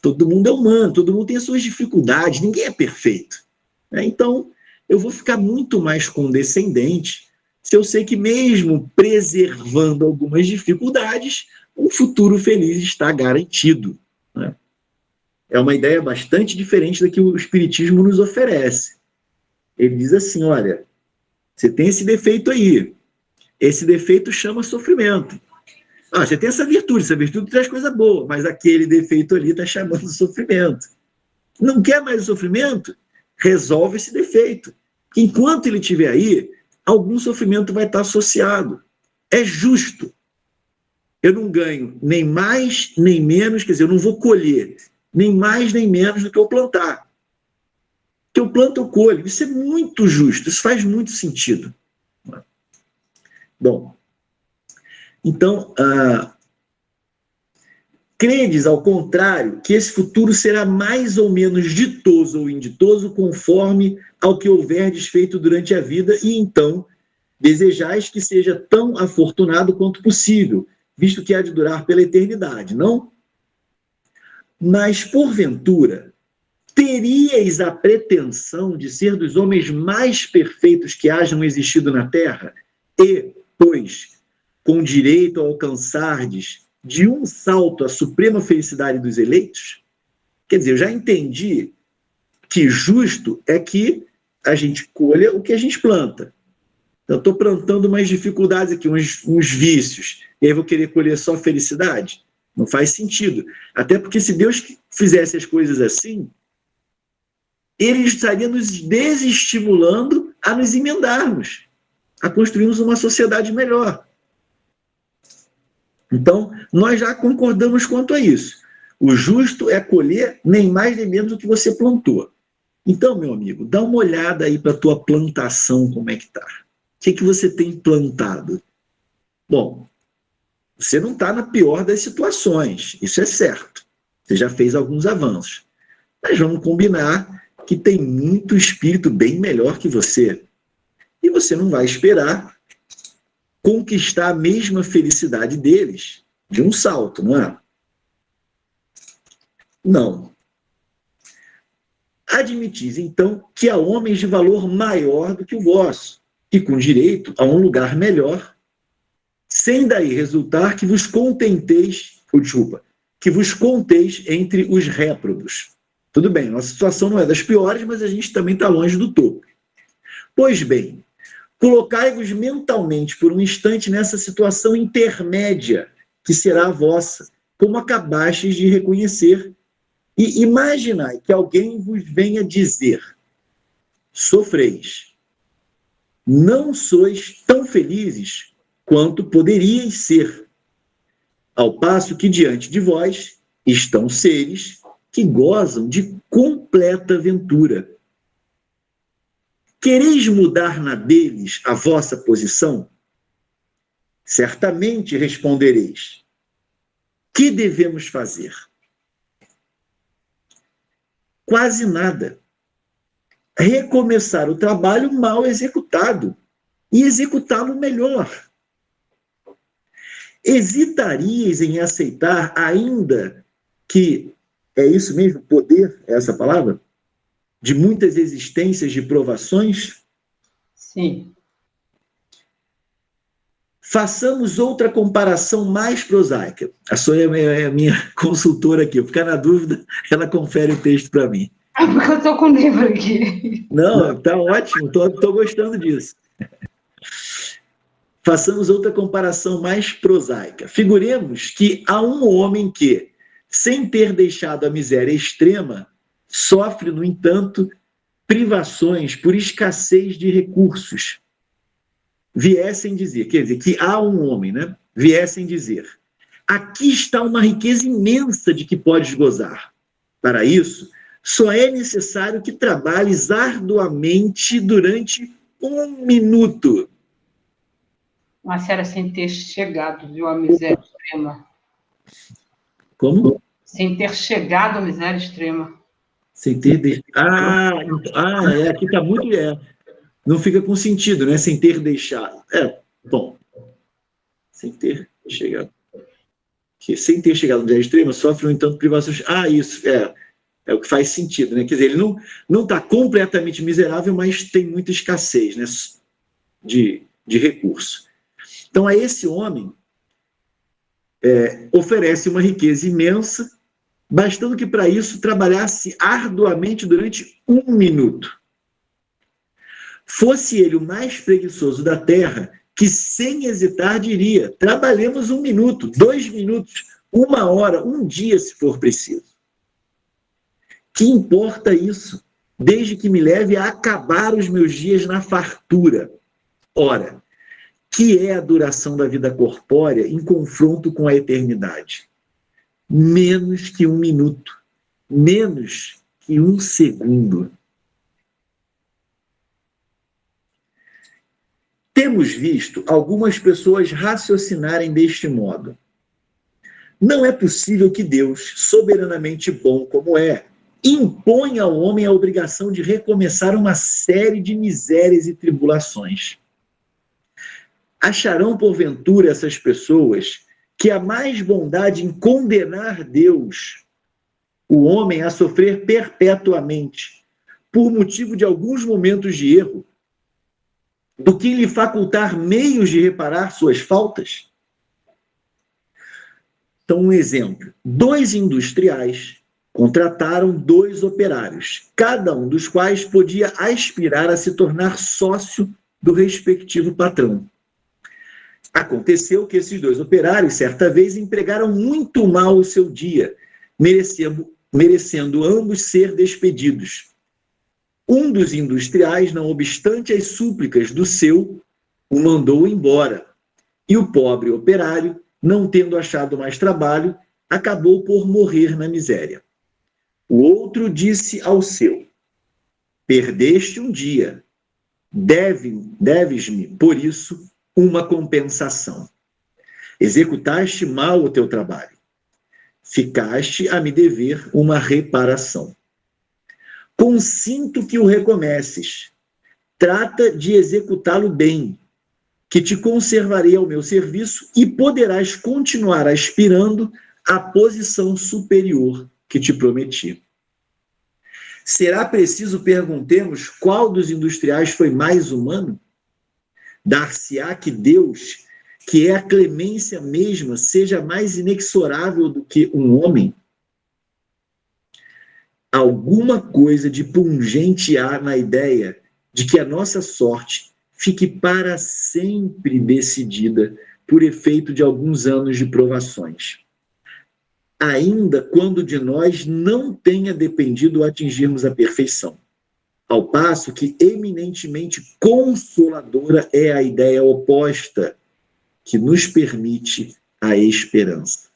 todo mundo é humano, todo mundo tem as suas dificuldades, ninguém é perfeito. Né? Então, eu vou ficar muito mais condescendente se eu sei que mesmo preservando algumas dificuldades, um futuro feliz está garantido. Né? É uma ideia bastante diferente da que o Espiritismo nos oferece. Ele diz assim, olha, você tem esse defeito aí, esse defeito chama sofrimento. Você tem essa virtude traz coisa boa, mas aquele defeito ali está chamando sofrimento. Não quer mais o sofrimento? Resolve esse defeito. Enquanto ele estiver aí, algum sofrimento vai estar associado. É justo. Eu não ganho nem mais, nem menos, quer dizer, eu não vou colher nem mais, nem menos do que eu plantar. O que eu planto, eu colho. Isso é muito justo, isso faz muito sentido. Bom, então, credes, ao contrário, que esse futuro será mais ou menos ditoso ou inditoso conforme ao que houverdes feito durante a vida, e então desejais que seja tão afortunado quanto possível, visto que há de durar pela eternidade, não? Mas, porventura, teríeis a pretensão de ser dos homens mais perfeitos que hajam existido na Terra, e, pois, com direito a alcançardes de um salto a suprema felicidade dos eleitos? Quer dizer, eu já entendi que justo é que a gente colha o que a gente planta. Então, eu estou plantando umas dificuldades aqui, uns vícios, e aí vou querer colher só felicidade? Não faz sentido. Até porque se Deus fizesse as coisas assim, ele estaria nos desestimulando a nos emendarmos, a construirmos uma sociedade melhor. Então, nós já concordamos quanto a isso. O justo é colher nem mais nem menos do que você plantou. Então, meu amigo, dá uma olhada aí para a tua plantação, como é que está. O que você tem plantado? Bom, você não está na pior das situações, isso é certo. Você já fez alguns avanços. Mas vamos combinar que tem muito espírito bem melhor que você. E você não vai esperar conquistar a mesma felicidade deles de um salto, não é? Não. Admitis, então, que há homens de valor maior do que o vosso, e com direito a um lugar melhor, sem daí resultar que vos contenteis, que vos conteis entre os réprobos. Tudo bem, nossa situação não é das piores, mas a gente também está longe do topo. Pois bem, colocai-vos mentalmente por um instante nessa situação intermédia, que será a vossa, como acabastes de reconhecer, e imaginai que alguém vos venha dizer: sofreis, não sois tão felizes quanto poderíeis ser, ao passo que diante de vós estão seres que gozam de completa ventura. Quereis mudar na deles a vossa posição? Certamente respondereis: que devemos fazer? Quase nada. Recomeçar o trabalho mal executado e executá-lo melhor. Hesitarias em aceitar, ainda que, é isso mesmo, poder, é essa palavra? De muitas existências de provações? Sim. Façamos outra comparação mais prosaica. A Sônia é a minha consultora aqui. Eu ficar na dúvida, ela confere o texto para mim. É porque eu estou com o livro aqui. Não, está ótimo, estou gostando disso. Façamos outra comparação mais prosaica. Figuremos que há um homem que, sem ter deixado a miséria extrema, sofre, no entanto, privações por escassez de recursos. Viessem dizer, quer dizer, que há um homem, né? Viessem dizer: aqui está uma riqueza imensa de que podes gozar. Para isso, só é necessário que trabalhes arduamente durante 1 minuto. Uma série sem ter chegado, viu, à miséria extrema. Como? Sem ter chegado à miséria extrema. Sem ter... aqui está muito... não fica com sentido, né? Sem ter deixado. Bom. Sem ter chegado. Sem ter chegado à miséria extrema, sofre, no entanto, privações. Isso, é o que faz sentido, né? Quer dizer, ele não está completamente miserável, mas tem muita escassez, né? De recurso. Então, a esse homem oferece uma riqueza imensa, bastando que para isso trabalhasse arduamente durante 1 minuto. Fosse ele o mais preguiçoso da terra, que sem hesitar diria: trabalhemos 1 minuto, 2 minutos, 1 hora, 1 dia, se for preciso. Que importa isso, desde que me leve a acabar os meus dias na fartura? Ora, que é a duração da vida corpórea em confronto com a eternidade? Menos que 1 minuto, menos que 1 segundo. Temos visto algumas pessoas raciocinarem deste modo: não é possível que Deus, soberanamente bom como é, imponha ao homem a obrigação de recomeçar uma série de misérias e tribulações. Acharão, porventura, essas pessoas que há mais bondade em condenar Deus, o homem, a sofrer perpetuamente, por motivo de alguns momentos de erro, do que lhe facultar meios de reparar suas faltas? Então, um exemplo. 2 industriais contrataram 2 operários, cada um dos quais podia aspirar a se tornar sócio do respectivo patrão. Aconteceu que esses 2 operários, certa vez, empregaram muito mal o seu dia, merecendo ambos ser despedidos. Um dos industriais, não obstante as súplicas do seu, o mandou embora. E o pobre operário, não tendo achado mais trabalho, acabou por morrer na miséria. O outro disse ao seu: perdeste um dia, deves-me, por isso, uma compensação. Executaste mal o teu trabalho. Ficaste a me dever uma reparação. Consinto que o recomeces. Trata de executá-lo bem, que te conservarei ao meu serviço e poderás continuar aspirando à posição superior que te prometi. Será preciso perguntemos qual dos industriais foi mais humano? Dar-se-á que Deus, que é a clemência mesma, seja mais inexorável do que um homem? Alguma coisa de pungente há na ideia de que a nossa sorte fique para sempre decidida por efeito de alguns anos de provações, ainda quando de nós não tenha dependido atingirmos a perfeição. Ao passo que eminentemente consoladora é a ideia oposta, que nos permite a esperança.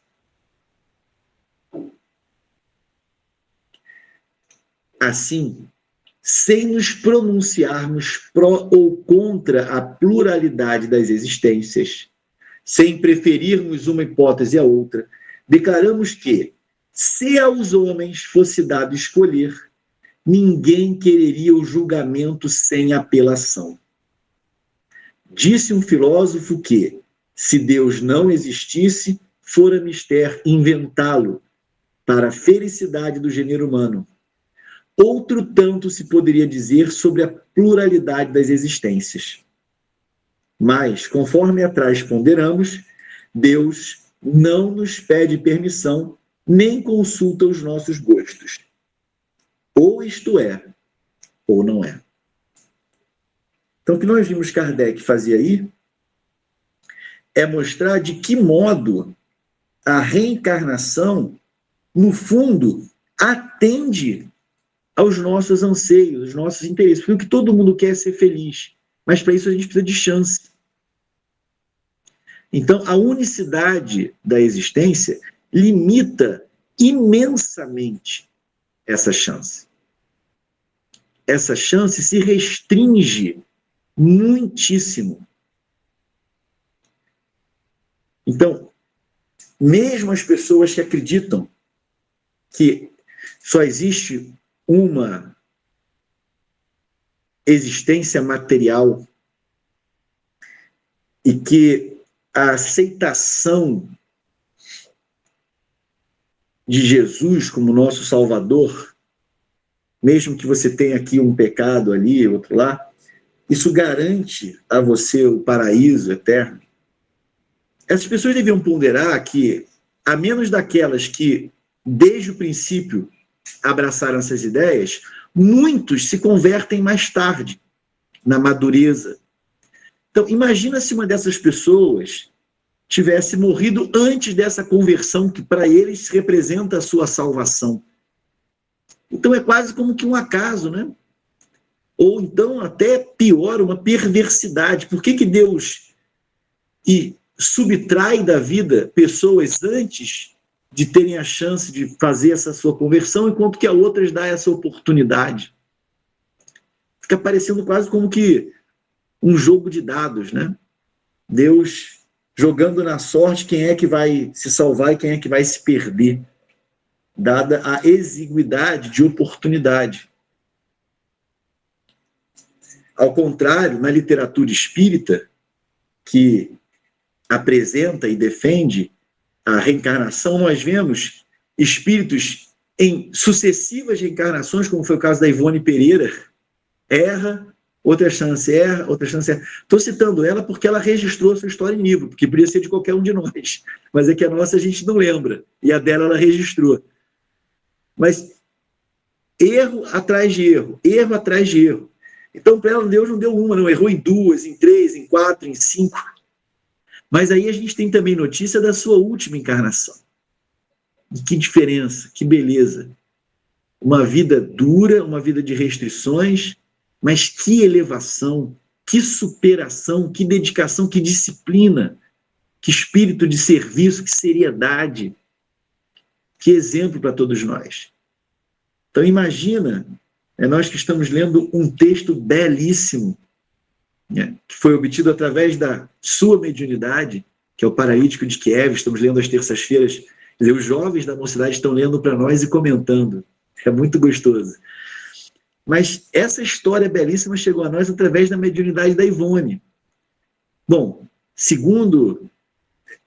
Assim, sem nos pronunciarmos pró ou contra a pluralidade das existências, sem preferirmos uma hipótese à outra, declaramos que, se aos homens fosse dado escolher, ninguém quereria o julgamento sem apelação. Disse um filósofo que, se Deus não existisse, fora mister inventá-lo para a felicidade do gênero humano. Outro tanto se poderia dizer sobre a pluralidade das existências. Mas, conforme atrás ponderamos, Deus não nos pede permissão, nem consulta os nossos gostos. Ou isto é, ou não é. Então, o que nós vimos Kardec fazer aí é mostrar de que modo a reencarnação, no fundo, atende aos nossos anseios, aos nossos interesses. Porque o que todo mundo quer é ser feliz. Mas para isso a gente precisa de chance. Então, a unicidade da existência limita imensamente essa chance. Essa chance se restringe muitíssimo. Então, mesmo as pessoas que acreditam que só existe uma existência material e que a aceitação de Jesus como nosso Salvador, mesmo que você tenha aqui um pecado ali, outro lá, isso garante a você o paraíso eterno. Essas pessoas deviam ponderar que, a menos daquelas que, desde o princípio, abraçaram essas ideias, muitos se convertem mais tarde, na madureza. Então, imagina se uma dessas pessoas tivesse morrido antes dessa conversão, que para eles representa a sua salvação. Então, é quase como que um acaso, né? Ou então, até pior, uma perversidade. Por que Deus subtrai da vida pessoas antes de terem a chance de fazer essa sua conversão, enquanto que a outras dá essa oportunidade? Fica parecendo quase como que um jogo de dados, né? Deus jogando na sorte quem é que vai se salvar e quem é que vai se perder, dada a exiguidade de oportunidade. Ao contrário, na literatura espírita, que apresenta e defende a reencarnação, nós vemos espíritos em sucessivas reencarnações, como foi o caso da Ivone Pereira, erra, outra chance, erra, outra chance, erra. Estou citando ela porque ela registrou a sua história em livro, porque podia ser de qualquer um de nós, mas é que a nossa a gente não lembra, e a dela ela registrou. Mas erro atrás de erro, erro atrás de erro. Então, para ela, Deus não deu uma, não, errou em 2, em 3, em 4, em 5. Mas aí a gente tem também notícia da sua última encarnação. E que diferença, que beleza. Uma vida dura, uma vida de restrições, mas que elevação, que superação, que dedicação, que disciplina, que espírito de serviço, que seriedade, que exemplo para todos nós. Então imagina, nós que estamos lendo um texto belíssimo, que foi obtido através da sua mediunidade, que é o Paralítico de Kiev, estamos lendo às terças-feiras, os jovens da mocidade estão lendo para nós e comentando, é muito gostoso. Mas essa história belíssima chegou a nós através da mediunidade da Ivone. Bom, segundo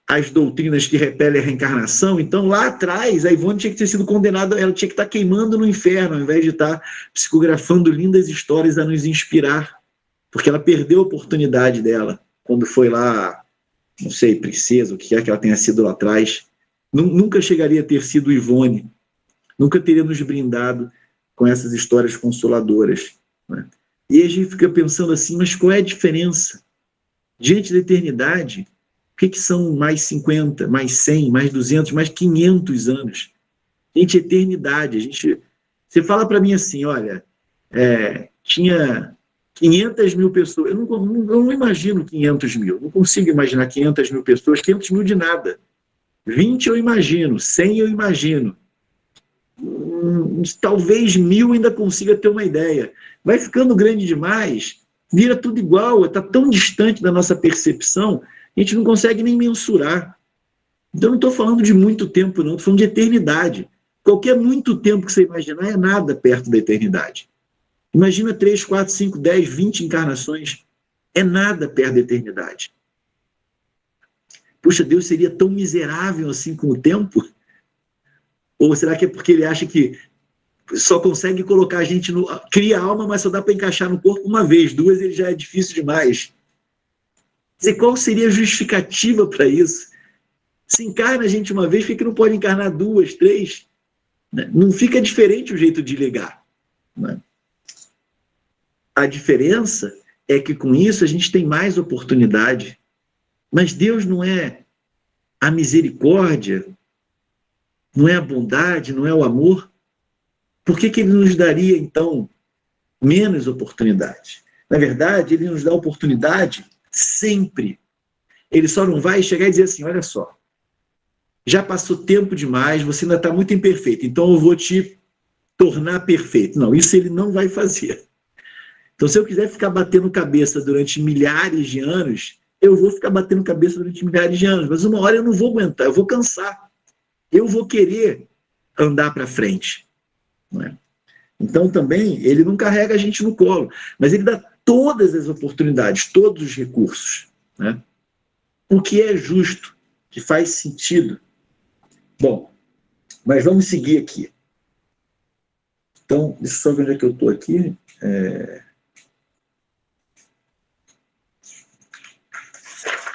as doutrinas que repelem a reencarnação, então lá atrás a Ivone tinha que ter sido condenada, ela tinha que estar queimando no inferno, ao invés de estar psicografando lindas histórias a nos inspirar, porque ela perdeu a oportunidade dela quando foi lá, não sei, princesa, o que é que ela tenha sido lá atrás. Nunca chegaria a ter sido Ivone, nunca teria nos brindado com essas histórias consoladoras, né? E a gente fica pensando assim, mas qual é a diferença? Diante da eternidade, o que são mais 50, mais 100, mais 200, mais 500 anos? Gente, eternidade. Você fala para mim assim, olha, tinha 500 mil pessoas, eu não imagino 500 mil, não consigo imaginar 500 mil pessoas, 500 mil de nada. 20 eu imagino, 100 eu imagino. Talvez 1000 ainda consiga ter uma ideia. Vai ficando grande demais, vira tudo igual, está tão distante da nossa percepção, a gente não consegue nem mensurar. Então, não estou falando de muito tempo, não, estou falando de eternidade. Qualquer muito tempo que você imaginar é nada perto da eternidade. Imagina 3, 4, 5, 10, 20 encarnações. É nada perto da eternidade. Puxa, Deus seria tão miserável assim com o tempo? Ou será que é porque ele acha que só consegue colocar a gente no... Cria a alma, mas só dá para encaixar no corpo uma vez, 2 ele já é difícil demais. Quer dizer, qual seria a justificativa para isso? Se encarna a gente uma vez, por que não pode encarnar 2, 3? Não fica diferente o jeito de ligar, né? A diferença é que com isso a gente tem mais oportunidade. Mas Deus não é a misericórdia, não é a bondade, não é o amor? Por que Ele nos daria, então, menos oportunidade? Na verdade, Ele nos dá oportunidade sempre. Ele só não vai chegar e dizer assim, olha só, já passou tempo demais, você ainda está muito imperfeito, então eu vou te tornar perfeito. Não, isso Ele não vai fazer. Então, se eu quiser ficar batendo cabeça durante milhares de anos, eu vou ficar batendo cabeça durante milhares de anos, mas uma hora eu não vou aguentar, eu vou cansar. Eu vou querer andar para frente. Não é? Então, também, Ele não carrega a gente no colo, mas Ele dá todas as oportunidades, todos os recursos, né? O que é justo, que faz sentido. Bom, mas vamos seguir aqui. Então, deixa eu só ver onde é que eu estou aqui.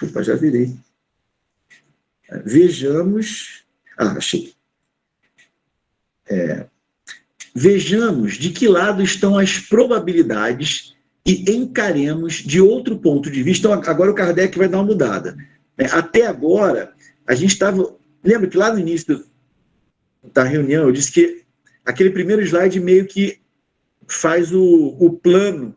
Opa, já virei. Vejamos... achei. Vejamos de que lado estão as probabilidades e encaremos de outro ponto de vista. Então, agora o Kardec vai dar uma mudada. Até agora, a gente estava... Lembra que lá no início da reunião eu disse que aquele primeiro slide meio que faz o plano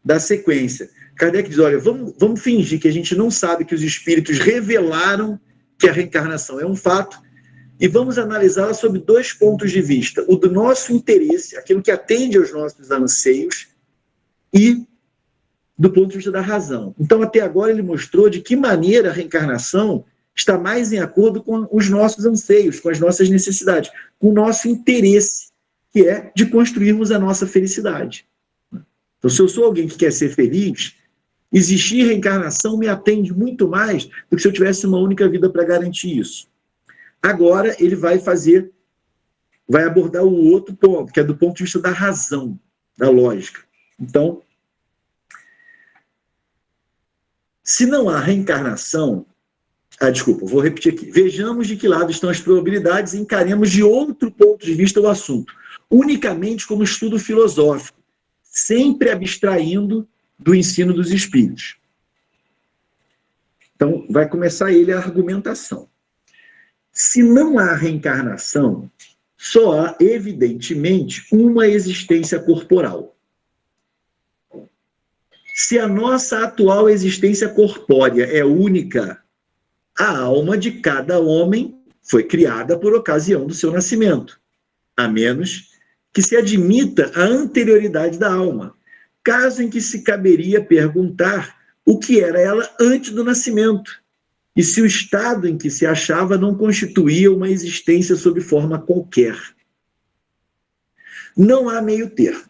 da sequência. Kardec diz, olha, vamos fingir que a gente não sabe que os espíritos revelaram que a reencarnação é um fato e vamos analisá-la sob 2 pontos de vista. O do nosso interesse, aquilo que atende aos nossos anseios, e do ponto de vista da razão. Então, até agora, ele mostrou de que maneira a reencarnação está mais em acordo com os nossos anseios, com as nossas necessidades, com o nosso interesse, que é de construirmos a nossa felicidade. Então, se eu sou alguém que quer ser feliz, existir reencarnação me atende muito mais do que se eu tivesse uma única vida para garantir isso. Agora, ele vai abordar o outro ponto, que é do ponto de vista da razão, da lógica. Então, se não há reencarnação... desculpa, vou repetir aqui. Vejamos de que lado estão as probabilidades e encaremos de outro ponto de vista o assunto, unicamente como estudo filosófico, sempre abstraindo do ensino dos espíritos. Então, vai começar ele a argumentação. Se não há reencarnação, só há, evidentemente, uma existência corporal. Se a nossa atual existência corpórea é única, a alma de cada homem foi criada por ocasião do seu nascimento, a menos que se admita a anterioridade da alma, caso em que se caberia perguntar o que era ela antes do nascimento, e se o estado em que se achava não constituía uma existência sob forma qualquer. Não há meio termo.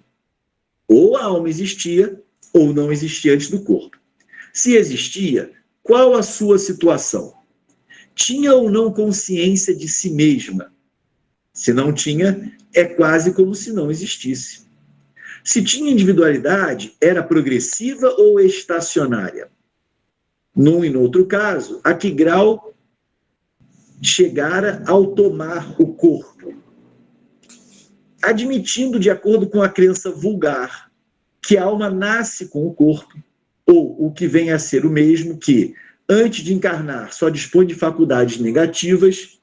Ou a alma existia, ou não existia antes do corpo. Se existia, qual a sua situação? Tinha ou não consciência de si mesma? Se não tinha, é quase como se não existisse. Se tinha individualidade, era progressiva ou estacionária? Num e no outro caso, a que grau chegara ao tomar o corpo? Admitindo, de acordo com a crença vulgar, que a alma nasce com o corpo, ou o que vem a ser o mesmo, que, antes de encarnar, só dispõe de faculdades negativas,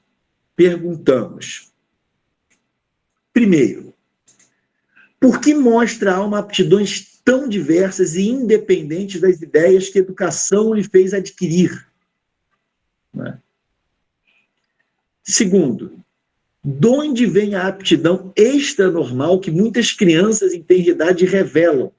perguntamos. Primeiro, por que mostra a alma aptidões tão diversas e independentes das ideias que a educação lhe fez adquirir? Segundo, de onde vem a aptidão extranormal que muitas crianças em tenridade revelam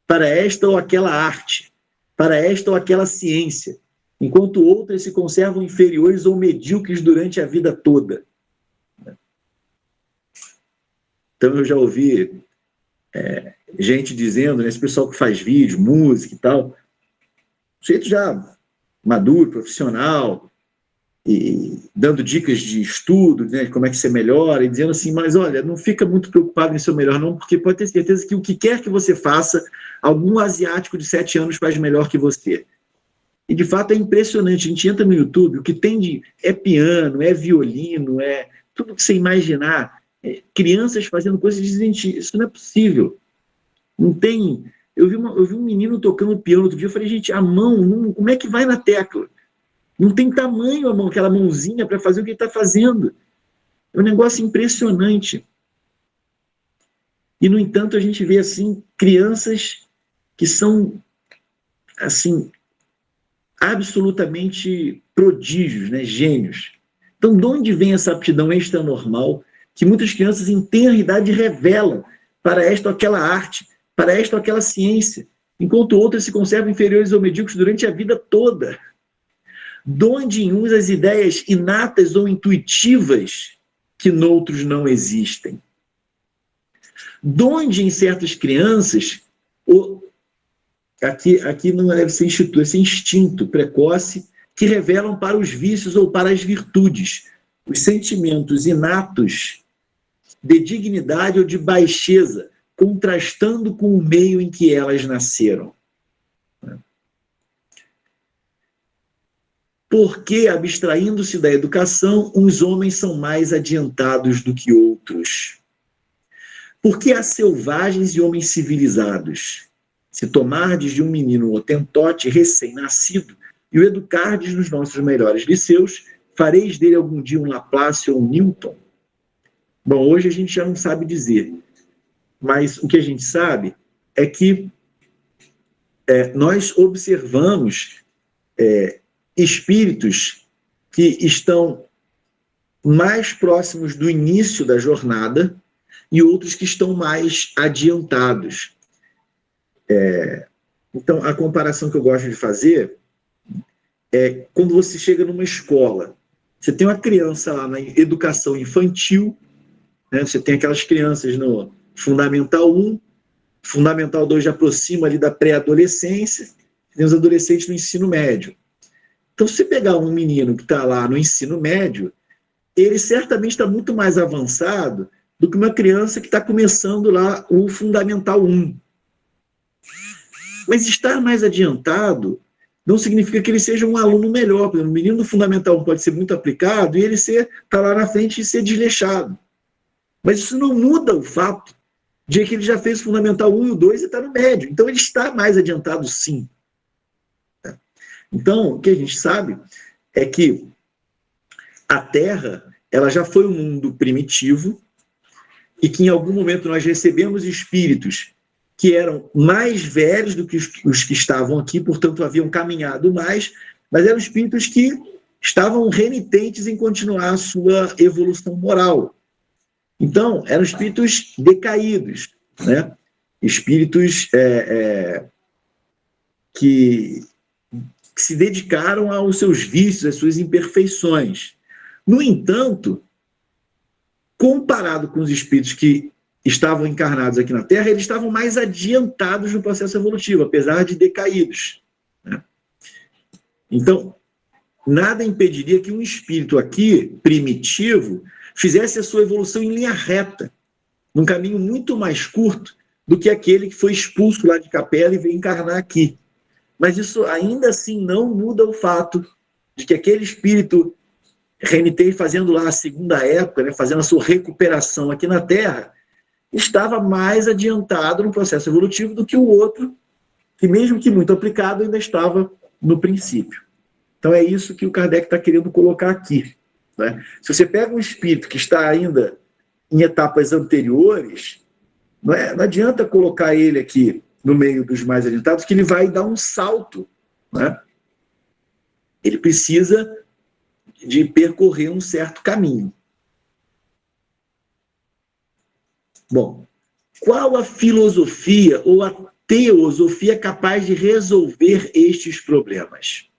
para esta ou aquela arte, para esta ou aquela ciência, enquanto outras se conservam inferiores ou medíocres durante a vida toda? Então, eu já ouvi gente dizendo, esse pessoal que faz vídeo, música e tal, sujeito já maduro, profissional, e dando dicas de estudo, né, de como é que você melhora, e dizendo assim, mas olha, não fica muito preocupado em ser o melhor não, porque pode ter certeza que o que quer que você faça, algum asiático de 7 anos faz melhor que você. E de fato é impressionante, a gente entra no YouTube, o que tem de... é piano, é violino, é tudo que você imaginar, crianças fazendo coisas e dizem, isso não é possível. Não tem... Eu vi um menino tocando piano outro dia, eu falei, gente, a mão, como é que vai na tecla? Não tem tamanho a mão, aquela mãozinha para fazer o que ele está fazendo. É um negócio impressionante. E, no entanto, a gente vê, assim, crianças que são, assim, absolutamente prodígios, né? Gênios. Então, de onde vem essa aptidão extranormal que muitas crianças em tenra idade revelam para esta ou aquela arte, para esta ou aquela ciência, enquanto outras se conservam inferiores ou medíocres durante a vida toda? De onde em uns as ideias inatas ou intuitivas que noutros não existem? De onde em certas crianças, aqui não deve ser instituto, esse instinto precoce que revelam para os vícios ou para as virtudes, os sentimentos inatos de dignidade ou de baixeza, contrastando com o meio em que elas nasceram. Porque, abstraindo-se da educação, uns homens são mais adiantados do que outros? Porque há selvagens e homens civilizados? Se tomardes de um menino hotentote recém-nascido e o educardes nos nossos melhores liceus, fareis dele algum dia um Laplace ou um Newton? Bom, hoje a gente já não sabe dizer, mas o que a gente sabe é que nós observamos espíritos que estão mais próximos do início da jornada e outros que estão mais adiantados. Então, a comparação que eu gosto de fazer é quando você chega numa escola, você tem uma criança lá na educação infantil, né? Você tem aquelas crianças no Fundamental 1, Fundamental 2 já aproxima ali da pré-adolescência, tem os adolescentes no ensino médio. Então, se você pegar um menino que está lá no ensino médio, ele certamente está muito mais avançado do que uma criança que está começando lá o Fundamental 1. Mas estar mais adiantado não significa que ele seja um aluno melhor. Por exemplo, o menino do Fundamental 1 pode ser muito aplicado e ele está lá na frente e ser desleixado. Mas isso não muda o fato de que ele já fez o Fundamental 1 e o 2 e está no médio. Então, ele está mais adiantado, sim. Então, o que a gente sabe é que a Terra, ela já foi um mundo primitivo e que em algum momento nós recebemos espíritos que eram mais velhos do que os que estavam aqui, portanto haviam caminhado mais, mas eram espíritos que estavam renitentes em continuar a sua evolução moral. Então, eram espíritos decaídos, né? Espíritos que se dedicaram aos seus vícios, às suas imperfeições. No entanto, comparado com os espíritos que estavam encarnados aqui na Terra, eles estavam mais adiantados no processo evolutivo, apesar de decaídos, né? Então, nada impediria que um espírito aqui, primitivo, fizesse a sua evolução em linha reta, num caminho muito mais curto do que aquele que foi expulso lá de Capela e veio encarnar aqui. Mas isso ainda assim não muda o fato de que aquele espírito renitente, fazendo lá a segunda época, né, fazendo a sua recuperação aqui na Terra, estava mais adiantado no processo evolutivo do que o outro, que mesmo que muito aplicado, ainda estava no princípio. Então é isso que o Kardec está querendo colocar aqui, né? Se você pega um espírito que está ainda em etapas anteriores, não adianta colocar ele aqui no meio dos mais adiantados, que ele vai dar um salto, né? Ele precisa de percorrer um certo caminho. Bom, qual a filosofia ou a teosofia capaz de resolver estes problemas?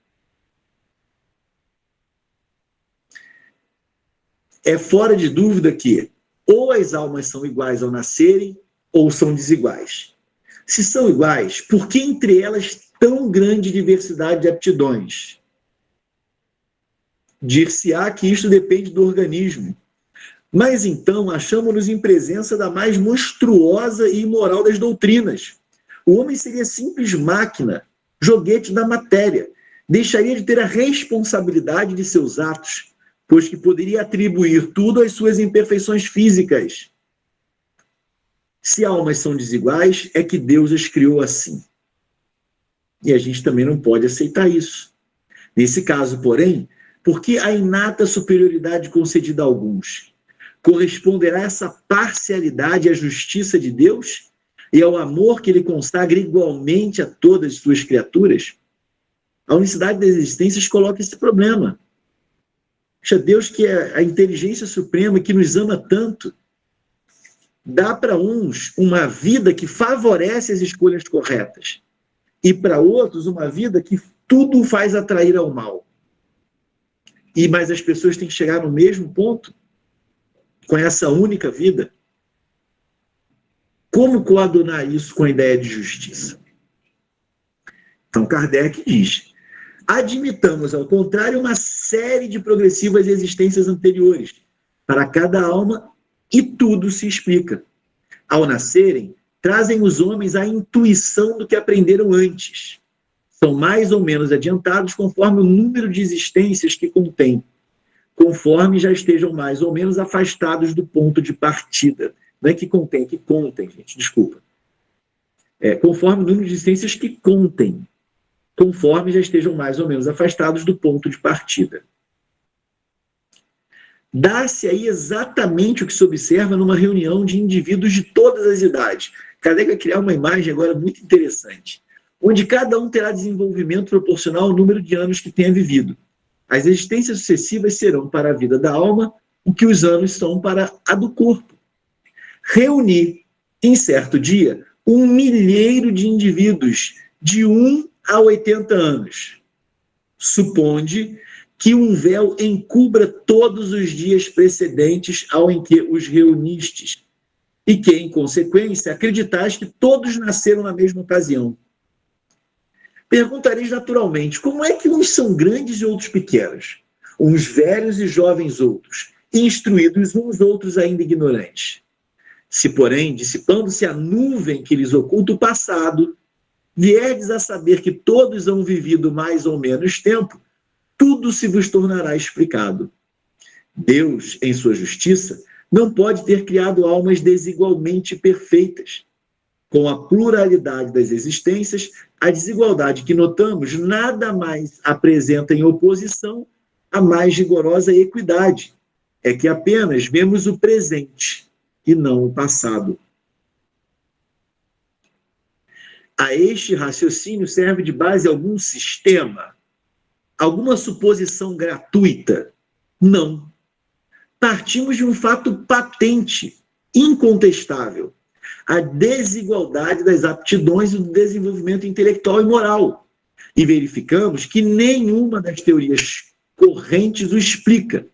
É fora de dúvida que ou as almas são iguais ao nascerem, ou são desiguais. Se são iguais, por que entre elas tão grande diversidade de aptidões? Dir-se-á que isto depende do organismo. Mas então achamos-nos em presença da mais monstruosa e imoral das doutrinas. O homem seria simples máquina, joguete da matéria, deixaria de ter a responsabilidade de seus atos, pois que poderia atribuir tudo às suas imperfeições físicas. Se almas são desiguais, é que Deus as criou assim. E a gente também não pode aceitar isso. Nesse caso, porém, porque a inata superioridade concedida a alguns corresponderá a essa parcialidade à justiça de Deus e ao amor que ele consagra igualmente a todas as suas criaturas? A unicidade das existências coloca esse problema. Deus, que é a inteligência suprema, que nos ama tanto, dá para uns uma vida que favorece as escolhas corretas e para outros uma vida que tudo faz atrair ao mal. Mas as pessoas têm que chegar no mesmo ponto com essa única vida. Como coadunar isso com a ideia de justiça? Então Kardec diz: admitamos, ao contrário, uma série de progressivas existências anteriores para cada alma, e tudo se explica. Ao nascerem, trazem os homens a intuição do que aprenderam antes. São mais ou menos adiantados conforme o número de existências que contêm, conforme já estejam mais ou menos afastados do ponto de partida. Não é que contém, que contem, gente, desculpa. Conforme o número de existências que contêm, conforme já estejam mais ou menos afastados do ponto de partida. Dá-se aí exatamente o que se observa numa reunião de indivíduos de todas as idades. Kardec vai criar uma imagem agora muito interessante, onde cada um terá desenvolvimento proporcional ao número de anos que tenha vivido. As existências sucessivas serão para a vida da alma o que os anos são para a do corpo. Reunir, em certo dia, 1 milheiro de indivíduos de 1 a 80 anos. Suponde que um véu encubra todos os dias precedentes ao em que os reunistes, e que, em consequência, acreditais que todos nasceram na mesma ocasião. Perguntareis naturalmente, como é que uns são grandes e outros pequenos? Uns velhos e jovens outros, instruídos uns outros ainda ignorantes. Se, porém, dissipando-se a nuvem que lhes oculta o passado, vierdes a saber que todos hão vivido mais ou menos tempo, tudo se vos tornará explicado. Deus, em sua justiça, não pode ter criado almas desigualmente perfeitas. Com a pluralidade das existências, a desigualdade que notamos nada mais apresenta em oposição à mais rigorosa equidade. É que apenas vemos o presente e não o passado. A este raciocínio serve de base algum sistema? Alguma suposição gratuita? Não. Partimos de um fato patente, incontestável: a desigualdade das aptidões e do desenvolvimento intelectual e moral. E verificamos que nenhuma das teorias correntes o explica,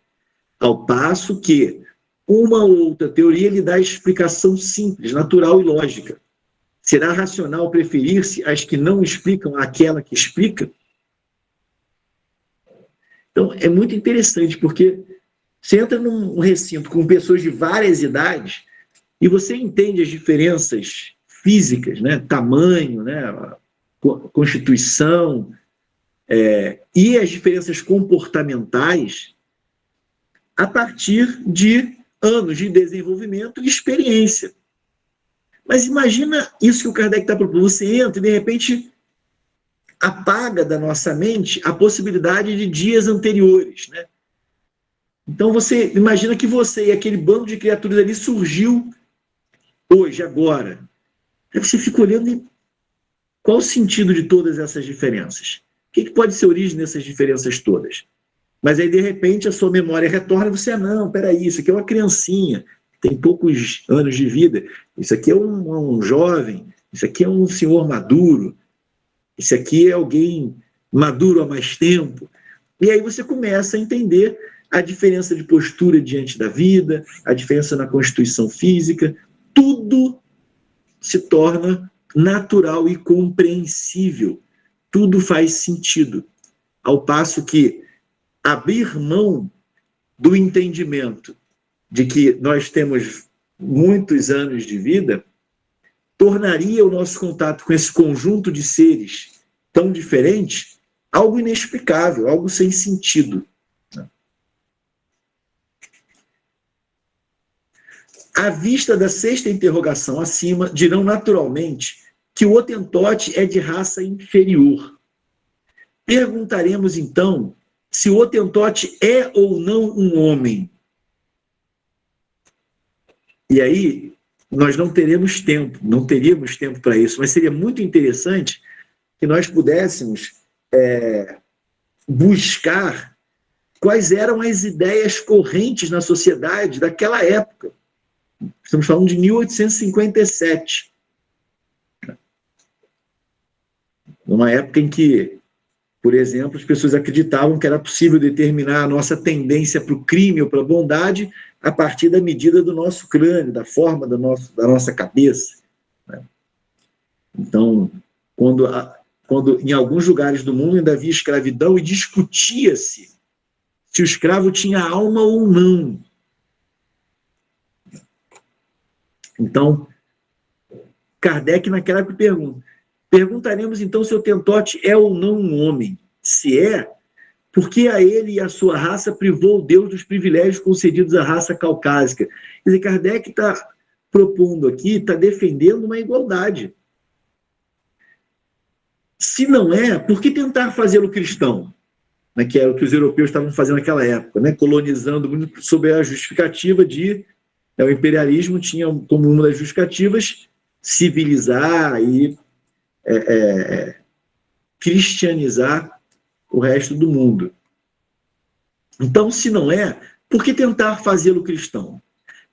ao passo que uma ou outra teoria lhe dá explicação simples, natural e lógica. Será racional preferir-se as que não explicam àquela que explica? Então, é muito interessante, porque você entra num recinto com pessoas de várias idades e você entende as diferenças físicas, né? Tamanho, né? Constituição, e as diferenças comportamentais a partir de anos de desenvolvimento e experiência. Mas imagina isso que o Kardec está propondo. Você entra e, de repente, apaga da nossa mente a possibilidade de dias anteriores, né? Então, você imagina que você e aquele bando de criaturas ali surgiu hoje, agora. Aí você fica olhando e qual o sentido de todas essas diferenças? O que pode ser a origem dessas diferenças todas? Mas aí, de repente, a sua memória retorna e você, não, peraí, isso aqui é uma criancinha, tem poucos anos de vida, isso aqui é um jovem, isso aqui é um senhor maduro, isso aqui é alguém maduro há mais tempo. E aí você começa a entender a diferença de postura diante da vida, a diferença na constituição física, tudo se torna natural e compreensível, tudo faz sentido, ao passo que abrir mão do entendimento de que nós temos muitos anos de vida tornaria o nosso contato com esse conjunto de seres tão diferentes algo inexplicável, algo sem sentido. À vista da sexta interrogação acima, dirão naturalmente que o Hotentote é de raça inferior. Perguntaremos, então, se o Hotentote é ou não um homem. E aí, nós não teríamos tempo para isso, mas seria muito interessante que nós pudéssemos buscar quais eram as ideias correntes na sociedade daquela época. Estamos falando de 1857. Numa época em que, por exemplo, as pessoas acreditavam que era possível determinar a nossa tendência para o crime ou para a bondade a partir da medida do nosso crânio, da forma da nossa cabeça. Então, quando em alguns lugares do mundo ainda havia escravidão e discutia-se se o escravo tinha alma ou não. Então, Kardec naquela época perguntaremos então se o Hotentote é ou não um homem. Se é, por que a ele e a sua raça privou Deus dos privilégios concedidos à raça caucásica? Quer dizer, Kardec está propondo aqui, está defendendo uma igualdade. Se não é, por que tentar fazê-lo cristão? Né, que era o que os europeus estavam fazendo naquela época, né, colonizando muito sob a justificativa de... o imperialismo tinha como uma das justificativas civilizar e cristianizar o resto do mundo. Então, se não é, por que tentar fazê-lo cristão?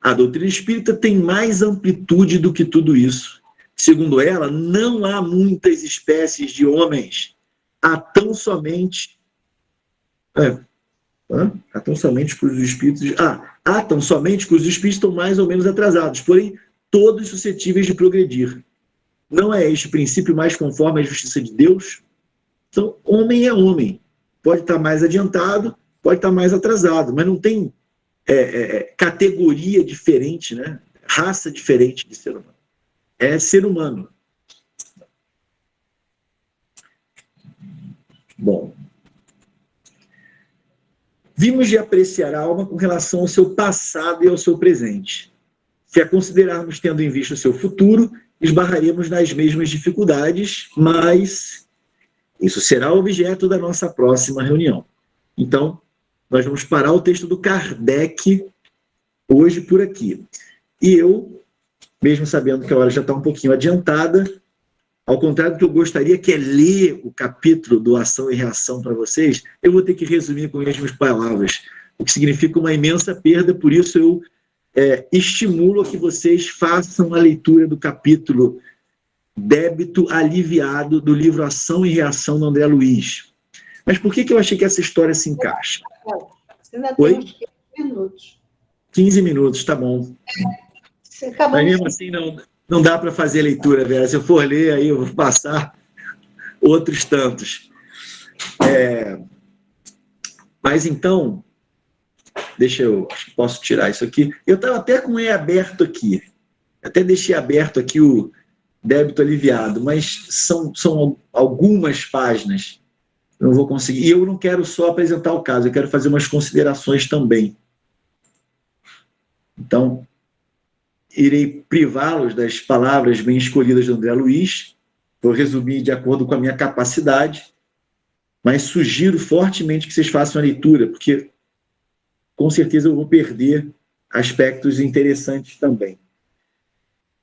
A doutrina espírita tem mais amplitude do que tudo isso. Segundo ela, não há muitas espécies de homens, há tão somente que os espíritos... há tão somente que os espíritos estão mais ou menos atrasados, porém, todos suscetíveis de progredir. Não é este princípio mais conforme à justiça de Deus? Então, homem é homem. Pode estar mais adiantado, pode estar mais atrasado, mas não tem categoria diferente, né? Raça diferente de ser humano. É ser humano. Bom, vimos de apreciar a alma com relação ao seu passado e ao seu presente. Se a considerarmos tendo em vista o seu futuro, esbarraremos nas mesmas dificuldades, mas isso será objeto da nossa próxima reunião. Então, nós vamos parar o texto do Kardec hoje por aqui. E eu, mesmo sabendo que a hora já está um pouquinho adiantada, ao contrário do que eu gostaria, que é ler o capítulo do Ação e Reação para vocês, eu vou ter que resumir com as minhas palavras, o que significa uma imensa perda, por isso eu estimulo a que vocês façam a leitura do capítulo Débito Aliviado do livro Ação e Reação do André Luiz. Mas por que eu achei que essa história se encaixa? Ainda tem uns 15 minutos. 15 minutos, tá bom. Mas mesmo assim não dá para fazer leitura, Vera. Se eu for ler, aí eu vou passar outros tantos. Mas então, acho que posso tirar isso aqui. Eu estava até com o E aberto aqui. Até deixei aberto aqui o débito aliviado, mas são algumas páginas. Eu não vou conseguir. E eu não quero só apresentar o caso, eu quero fazer umas considerações também. Então, irei privá-los das palavras bem escolhidas do André Luiz. Vou resumir de acordo com a minha capacidade, mas sugiro fortemente que vocês façam a leitura, porque com certeza eu vou perder aspectos interessantes também.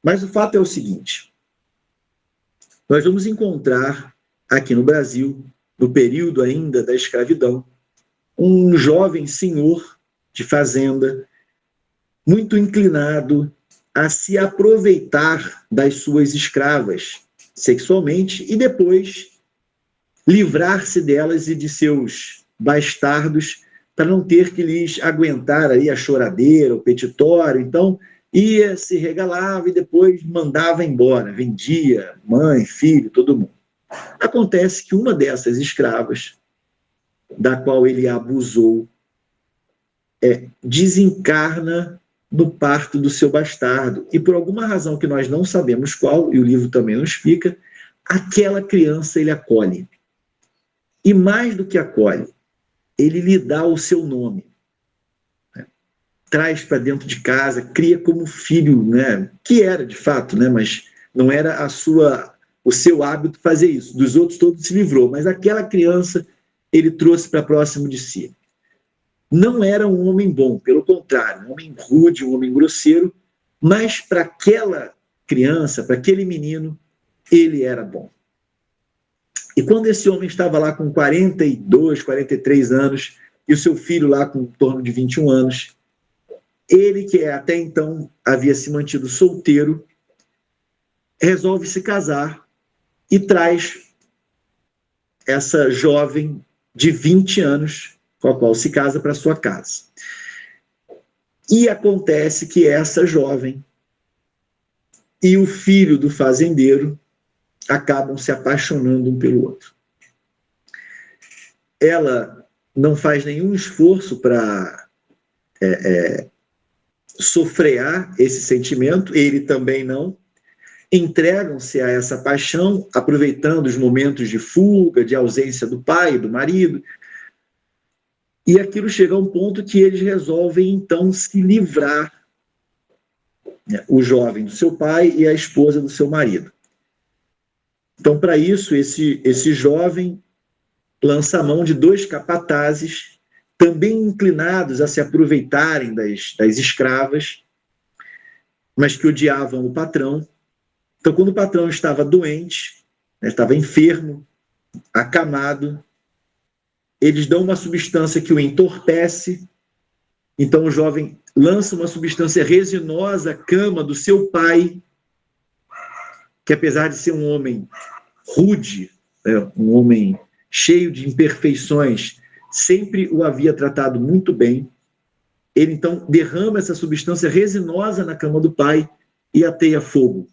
Mas o fato é o seguinte: nós vamos encontrar aqui no Brasil, no período ainda da escravidão, um jovem senhor de fazenda, muito inclinado a se aproveitar das suas escravas sexualmente e depois livrar-se delas e de seus bastardos para não ter que lhes aguentar aí a choradeira, o petitório. Então, ia, se regalava e depois mandava embora, vendia mãe, filho, todo mundo. Acontece que uma dessas escravas, da qual ele abusou, desencarna no parto do seu bastardo. E por alguma razão que nós não sabemos qual, e o livro também não explica, aquela criança ele acolhe. E mais do que acolhe, ele lhe dá o seu nome. Traz para dentro de casa, cria como filho, né? Que era de fato, né? Mas não era o seu hábito fazer isso. Dos outros todos se livrou, mas aquela criança ele trouxe para próximo de si. Não era um homem bom, pelo contrário, um homem rude, um homem grosseiro, mas para aquela criança, para aquele menino, ele era bom. E quando esse homem estava lá com 42, 43 anos, e o seu filho lá com em torno de 21 anos, ele, que até então havia se mantido solteiro, resolve se casar e traz essa jovem de 20 anos, com a qual se casa, para sua casa. E acontece que essa jovem e o filho do fazendeiro acabam se apaixonando um pelo outro. Ela não faz nenhum esforço para sofrear esse sentimento, ele também não. Entregam-se a essa paixão, aproveitando os momentos de fuga, de ausência do pai, do marido. E aquilo chega a um ponto que eles resolvem, então, se livrar, né, o jovem do seu pai e a esposa do seu marido. Então, para isso, esse jovem lança a mão de 2 capatazes, também inclinados a se aproveitarem das escravas, mas que odiavam o patrão. Então, quando o patrão estava doente, né, estava enfermo, acamado, eles dão uma substância que o entorpece. Então, o jovem lança uma substância resinosa à cama do seu pai, que apesar de ser um homem rude, um homem cheio de imperfeições, sempre o havia tratado muito bem. Ele, então, derrama essa substância resinosa na cama do pai e ateia fogo.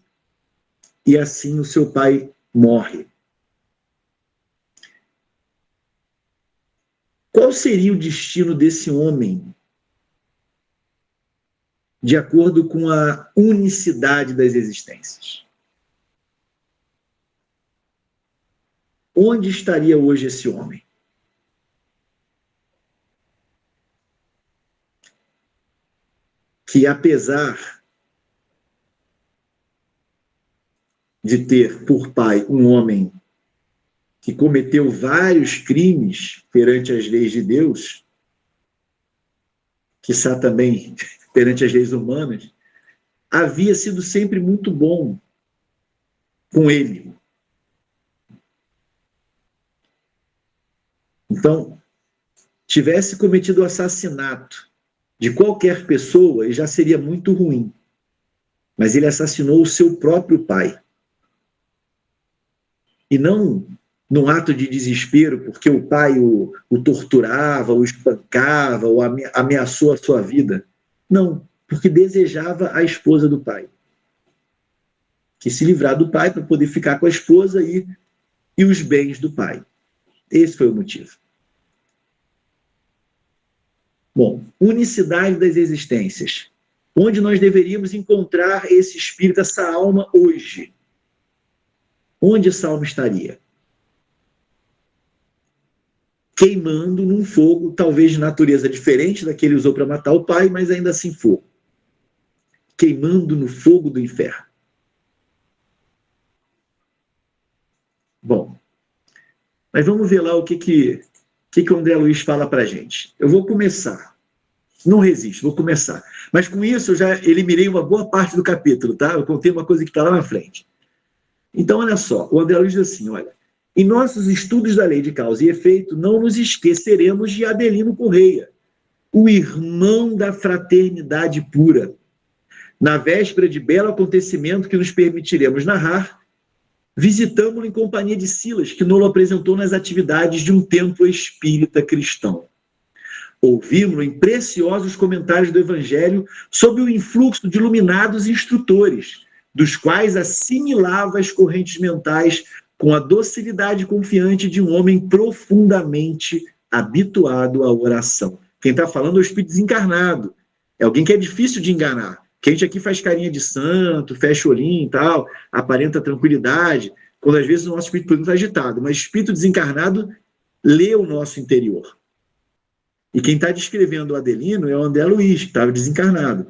E assim o seu pai morre. Qual seria o destino desse homem, de acordo com a unicidade das existências? Onde estaria hoje esse homem? Que, apesar de ter por pai um homem que cometeu vários crimes perante as leis de Deus, quiçá também perante as leis humanas, havia sido sempre muito bom com ele. Então, tivesse cometido o assassinato de qualquer pessoa, e já seria muito ruim. Mas ele assassinou o seu próprio pai. E não num ato de desespero, porque o pai o torturava, o espancava, ou ameaçou a sua vida. Não, porque desejava a esposa do pai. Quis se livrar do pai para poder ficar com a esposa e os bens do pai. Esse foi o motivo. Bom, unicidade das existências. Onde nós deveríamos encontrar esse espírito, essa alma hoje? Onde essa alma estaria? Queimando num fogo, talvez de natureza diferente da que ele usou para matar o pai, mas ainda assim fogo. Queimando no fogo do inferno. Bom, mas vamos ver lá o que o André Luiz fala para a gente. Eu vou começar. Não resisto, vou começar. Mas com isso eu já eliminei uma boa parte do capítulo, tá? Eu contei uma coisa que está lá na frente. Então, olha só, o André Luiz diz assim, olha, em nossos estudos da lei de causa e efeito, não nos esqueceremos de Adelino Correia, o irmão da fraternidade pura. Na véspera de belo acontecimento que nos permitiremos narrar, visitamo-lo em companhia de Silas, que nos apresentou nas atividades de um templo espírita cristão. Ouvimos-lo em preciosos comentários do Evangelho sob o influxo de iluminados instrutores, dos quais assimilava as correntes mentais com a docilidade confiante de um homem profundamente habituado à oração. Quem está falando é o espírito desencarnado. É alguém que é difícil de enganar. Que a gente aqui faz carinha de santo, fecha o olhinho e tal, aparenta tranquilidade, quando às vezes o nosso espírito está agitado. Mas o espírito desencarnado lê o nosso interior. E quem está descrevendo o Adelino é o André Luiz, que estava desencarnado.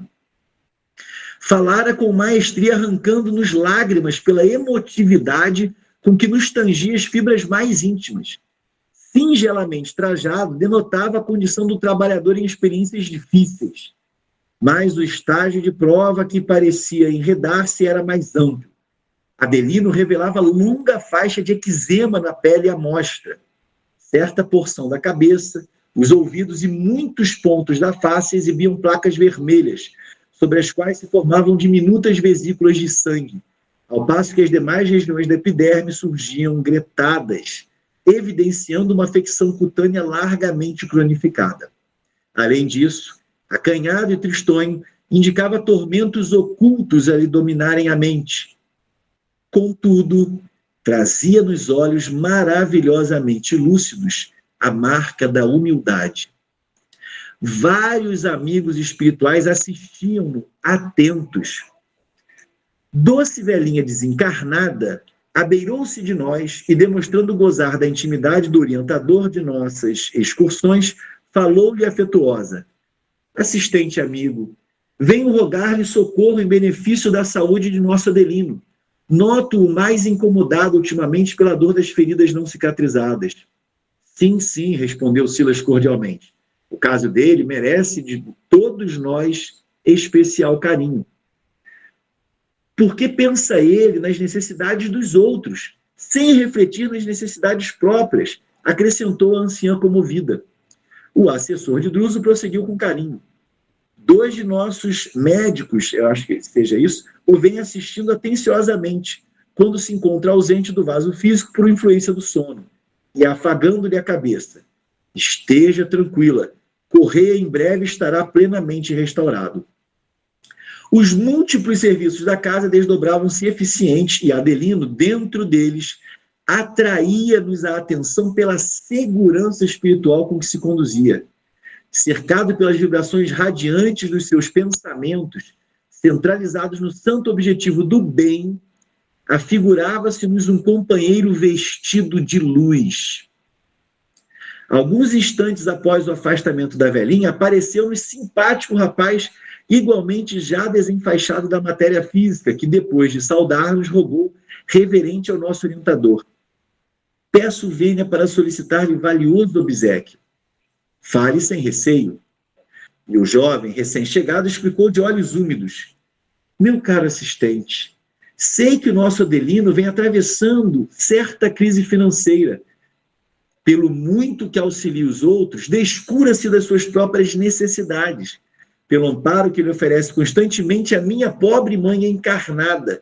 Falara com maestria, arrancando-nos lágrimas pela emotividade com que nos tangia as fibras mais íntimas. Singelamente trajado, denotava a condição do trabalhador em experiências difíceis. Mas o estágio de prova que parecia enredar-se era mais amplo. Adelino revelava longa faixa de eczema na pele à mostra. Certa porção da cabeça, os ouvidos e muitos pontos da face exibiam placas vermelhas, sobre as quais se formavam diminutas vesículas de sangue, ao passo que as demais regiões da epiderme surgiam gretadas, evidenciando uma afecção cutânea largamente cronificada. Além disso, acanhado e tristonho, indicava tormentos ocultos a lhe dominarem a mente. Contudo, trazia nos olhos maravilhosamente lúcidos a marca da humildade. Vários amigos espirituais assistiam-no atentos. Doce velhinha desencarnada, abeirou-se de nós e, demonstrando gozar da intimidade do orientador de nossas excursões, falou-lhe afetuosa: assistente amigo, venho rogar-lhe socorro em benefício da saúde de nosso Adelino. Noto-o mais incomodado ultimamente pela dor das feridas não cicatrizadas. Sim, sim, respondeu Silas cordialmente. O caso dele merece de todos nós especial carinho. Porque pensa ele nas necessidades dos outros, sem refletir nas necessidades próprias, acrescentou a anciã comovida. O assessor de Druso prosseguiu com carinho. 2 de nossos médicos, eu acho que seja isso, o vêm assistindo atenciosamente, quando se encontra ausente do vaso físico por influência do sono, e afagando-lhe a cabeça. Esteja tranquila, Correia em breve estará plenamente restaurado. Os múltiplos serviços da casa desdobravam-se eficientes e Adelino, dentro deles, atraía-nos a atenção pela segurança espiritual com que se conduzia. Cercado pelas vibrações radiantes dos seus pensamentos, centralizados no santo objetivo do bem, afigurava-se-nos um companheiro vestido de luz. Alguns instantes após o afastamento da velhinha, apareceu-nos simpático rapaz, igualmente já desenfaixado da matéria física, que depois de saudar-nos, rogou reverente ao nosso orientador. Peço vênia para solicitar-lhe valioso obséquio. Fale sem receio. E o jovem, recém-chegado, explicou de olhos úmidos. Meu caro assistente, sei que o nosso Adelino vem atravessando certa crise financeira. Pelo muito que auxilia os outros, descura-se das suas próprias necessidades. Pelo amparo que ele oferece constantemente à minha pobre mãe encarnada,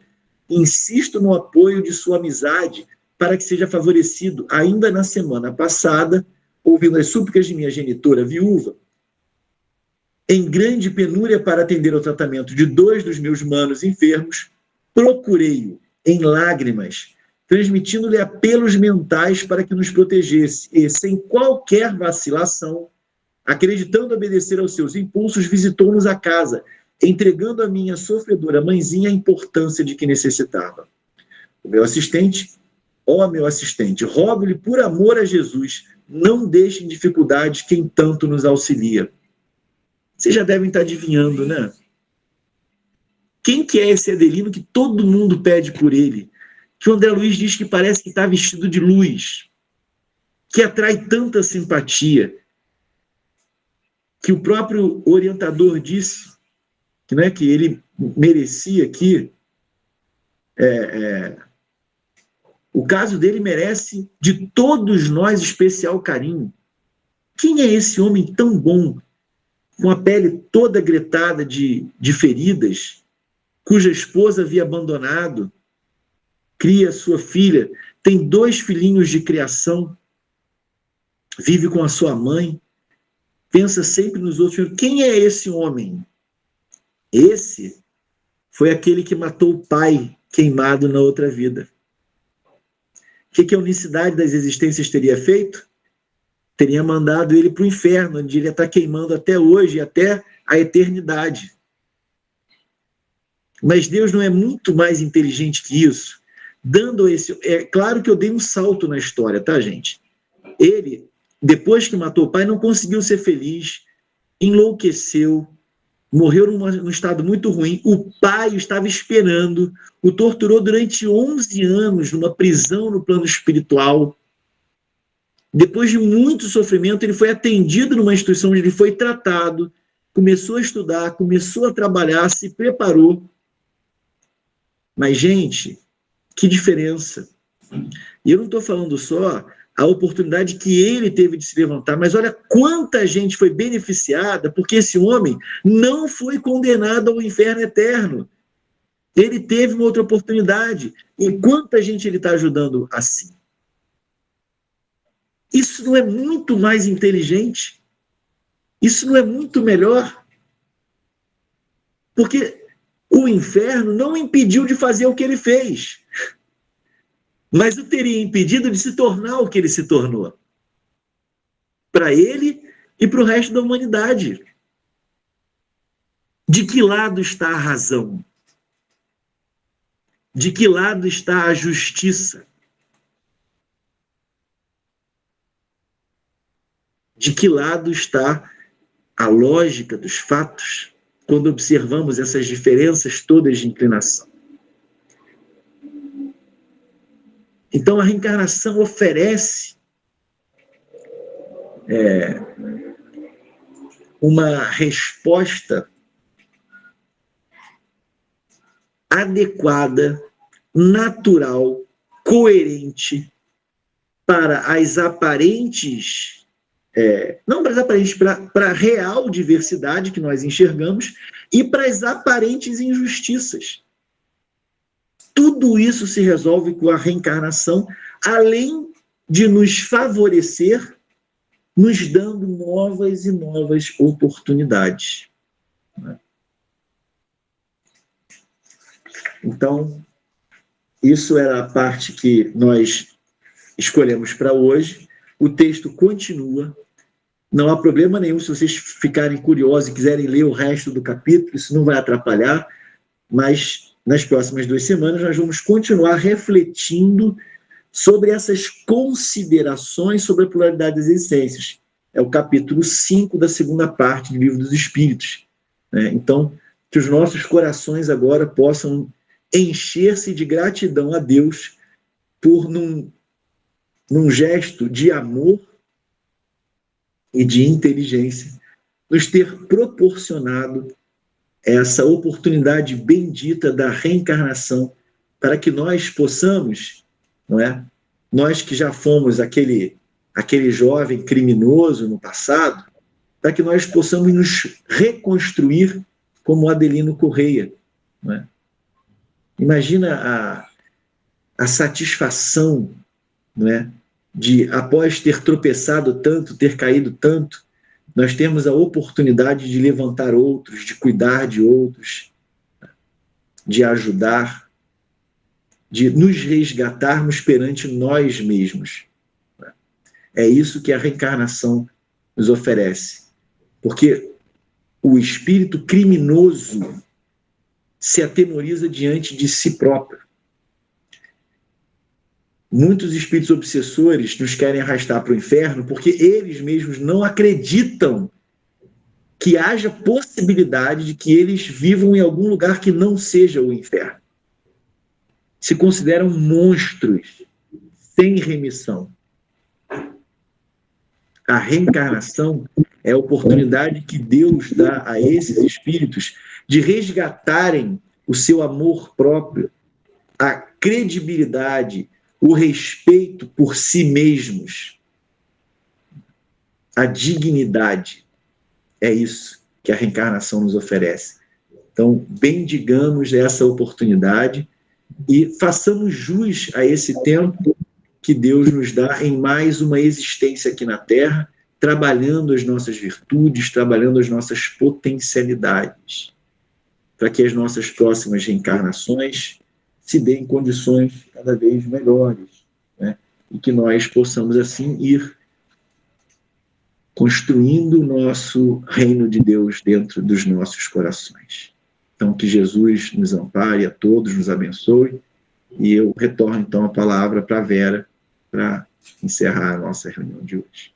insisto no apoio de sua amizade para que seja favorecido. Ainda na semana passada, ouvindo as súplicas de minha genitora viúva, em grande penúria para atender ao tratamento de 2 dos meus manos enfermos, procurei-o em lágrimas, transmitindo-lhe apelos mentais para que nos protegesse e, sem qualquer vacilação, acreditando obedecer aos seus impulsos, visitou-nos a casa, entregando à minha sofredora mãezinha a importância de que necessitava. O meu assistente, meu assistente, rogo-lhe por amor a Jesus, não deixe em dificuldade quem tanto nos auxilia. Vocês já devem estar adivinhando, né? Quem que é esse Adelino que todo mundo pede por ele? Que o André Luiz diz que parece que está vestido de luz, que atrai tanta simpatia, que o próprio orientador disse que, né, que ele merecia aqui. O caso dele merece de todos nós especial carinho. Quem é esse homem tão bom, com a pele toda gretada de feridas, cuja esposa havia abandonado, cria sua filha, tem 2 filhinhos de criação, vive com a sua mãe, pensa sempre nos outros. Quem é esse homem? Esse foi aquele que matou o pai queimado na outra vida. O que a unicidade das existências teria feito? Teria mandado ele para o inferno, onde ele ia estar queimando até hoje, até a eternidade. Mas Deus não é muito mais inteligente que isso? Dando esse... É claro que eu dei um salto na história, tá, gente? Ele, depois que matou o pai, não conseguiu ser feliz, enlouqueceu, morreu num estado muito ruim. O pai estava esperando, o torturou durante 11 anos numa prisão no plano espiritual. Depois de muito sofrimento, ele foi atendido numa instituição onde ele foi tratado, começou a estudar, começou a trabalhar, se preparou. Mas, gente, que diferença. E eu não estou falando só a oportunidade que ele teve de se levantar, mas olha quanta gente foi beneficiada, porque esse homem não foi condenado ao inferno eterno. Ele teve uma outra oportunidade. E quanta gente ele está ajudando assim? Isso não é muito mais inteligente? Isso não é muito melhor? Porque o inferno não o impediu de fazer o que ele fez, mas o teria impedido de se tornar o que ele se tornou. Para ele e para o resto da humanidade. De que lado está a razão? De que lado está a justiça? De que lado está a lógica dos fatos quando observamos essas diferenças todas de inclinação? Então, a reencarnação oferece uma resposta adequada, natural, coerente para as aparentes, não para as aparentes, para a real diversidade que nós enxergamos e para as aparentes injustiças. Tudo isso se resolve com a reencarnação, além de nos favorecer, nos dando novas e novas oportunidades. Então, isso era a parte que nós escolhemos para hoje. O texto continua. Não há problema nenhum se vocês ficarem curiosos e quiserem ler o resto do capítulo, isso não vai atrapalhar, mas nas próximas 2 semanas nós vamos continuar refletindo sobre essas considerações sobre a pluralidade das existências. É o capítulo 5 da 2ª parte do Livro dos Espíritos. Então, que os nossos corações agora possam encher-se de gratidão a Deus por, num gesto de amor e de inteligência, nos ter proporcionado essa oportunidade bendita da reencarnação, para que nós possamos, não é? Nós que já fomos aquele jovem criminoso no passado, para que nós possamos nos reconstruir como Adelino Correia. Não é? Imagina a satisfação, não é? De, após ter tropeçado tanto, ter caído tanto, nós temos a oportunidade de levantar outros, de cuidar de outros, de ajudar, de nos resgatarmos perante nós mesmos. É isso que a reencarnação nos oferece. Porque o espírito criminoso se atemoriza diante de si próprio. Muitos espíritos obsessores nos querem arrastar para o inferno porque eles mesmos não acreditam que haja possibilidade de que eles vivam em algum lugar que não seja o inferno. Se consideram monstros sem remissão. A reencarnação é a oportunidade que Deus dá a esses espíritos de resgatarem o seu amor próprio, a credibilidade, o respeito por si mesmos, a dignidade. É isso que a reencarnação nos oferece. Então, bendigamos essa oportunidade e façamos jus a esse tempo que Deus nos dá em mais uma existência aqui na Terra, trabalhando as nossas virtudes, trabalhando as nossas potencialidades, para que as nossas próximas reencarnações se deem em condições cada vez melhores, né? E que nós possamos, assim, ir construindo o nosso reino de Deus dentro dos nossos corações. Então, que Jesus nos ampare, a todos nos abençoe, e eu retorno, então, a palavra para a Vera, para encerrar a nossa reunião de hoje.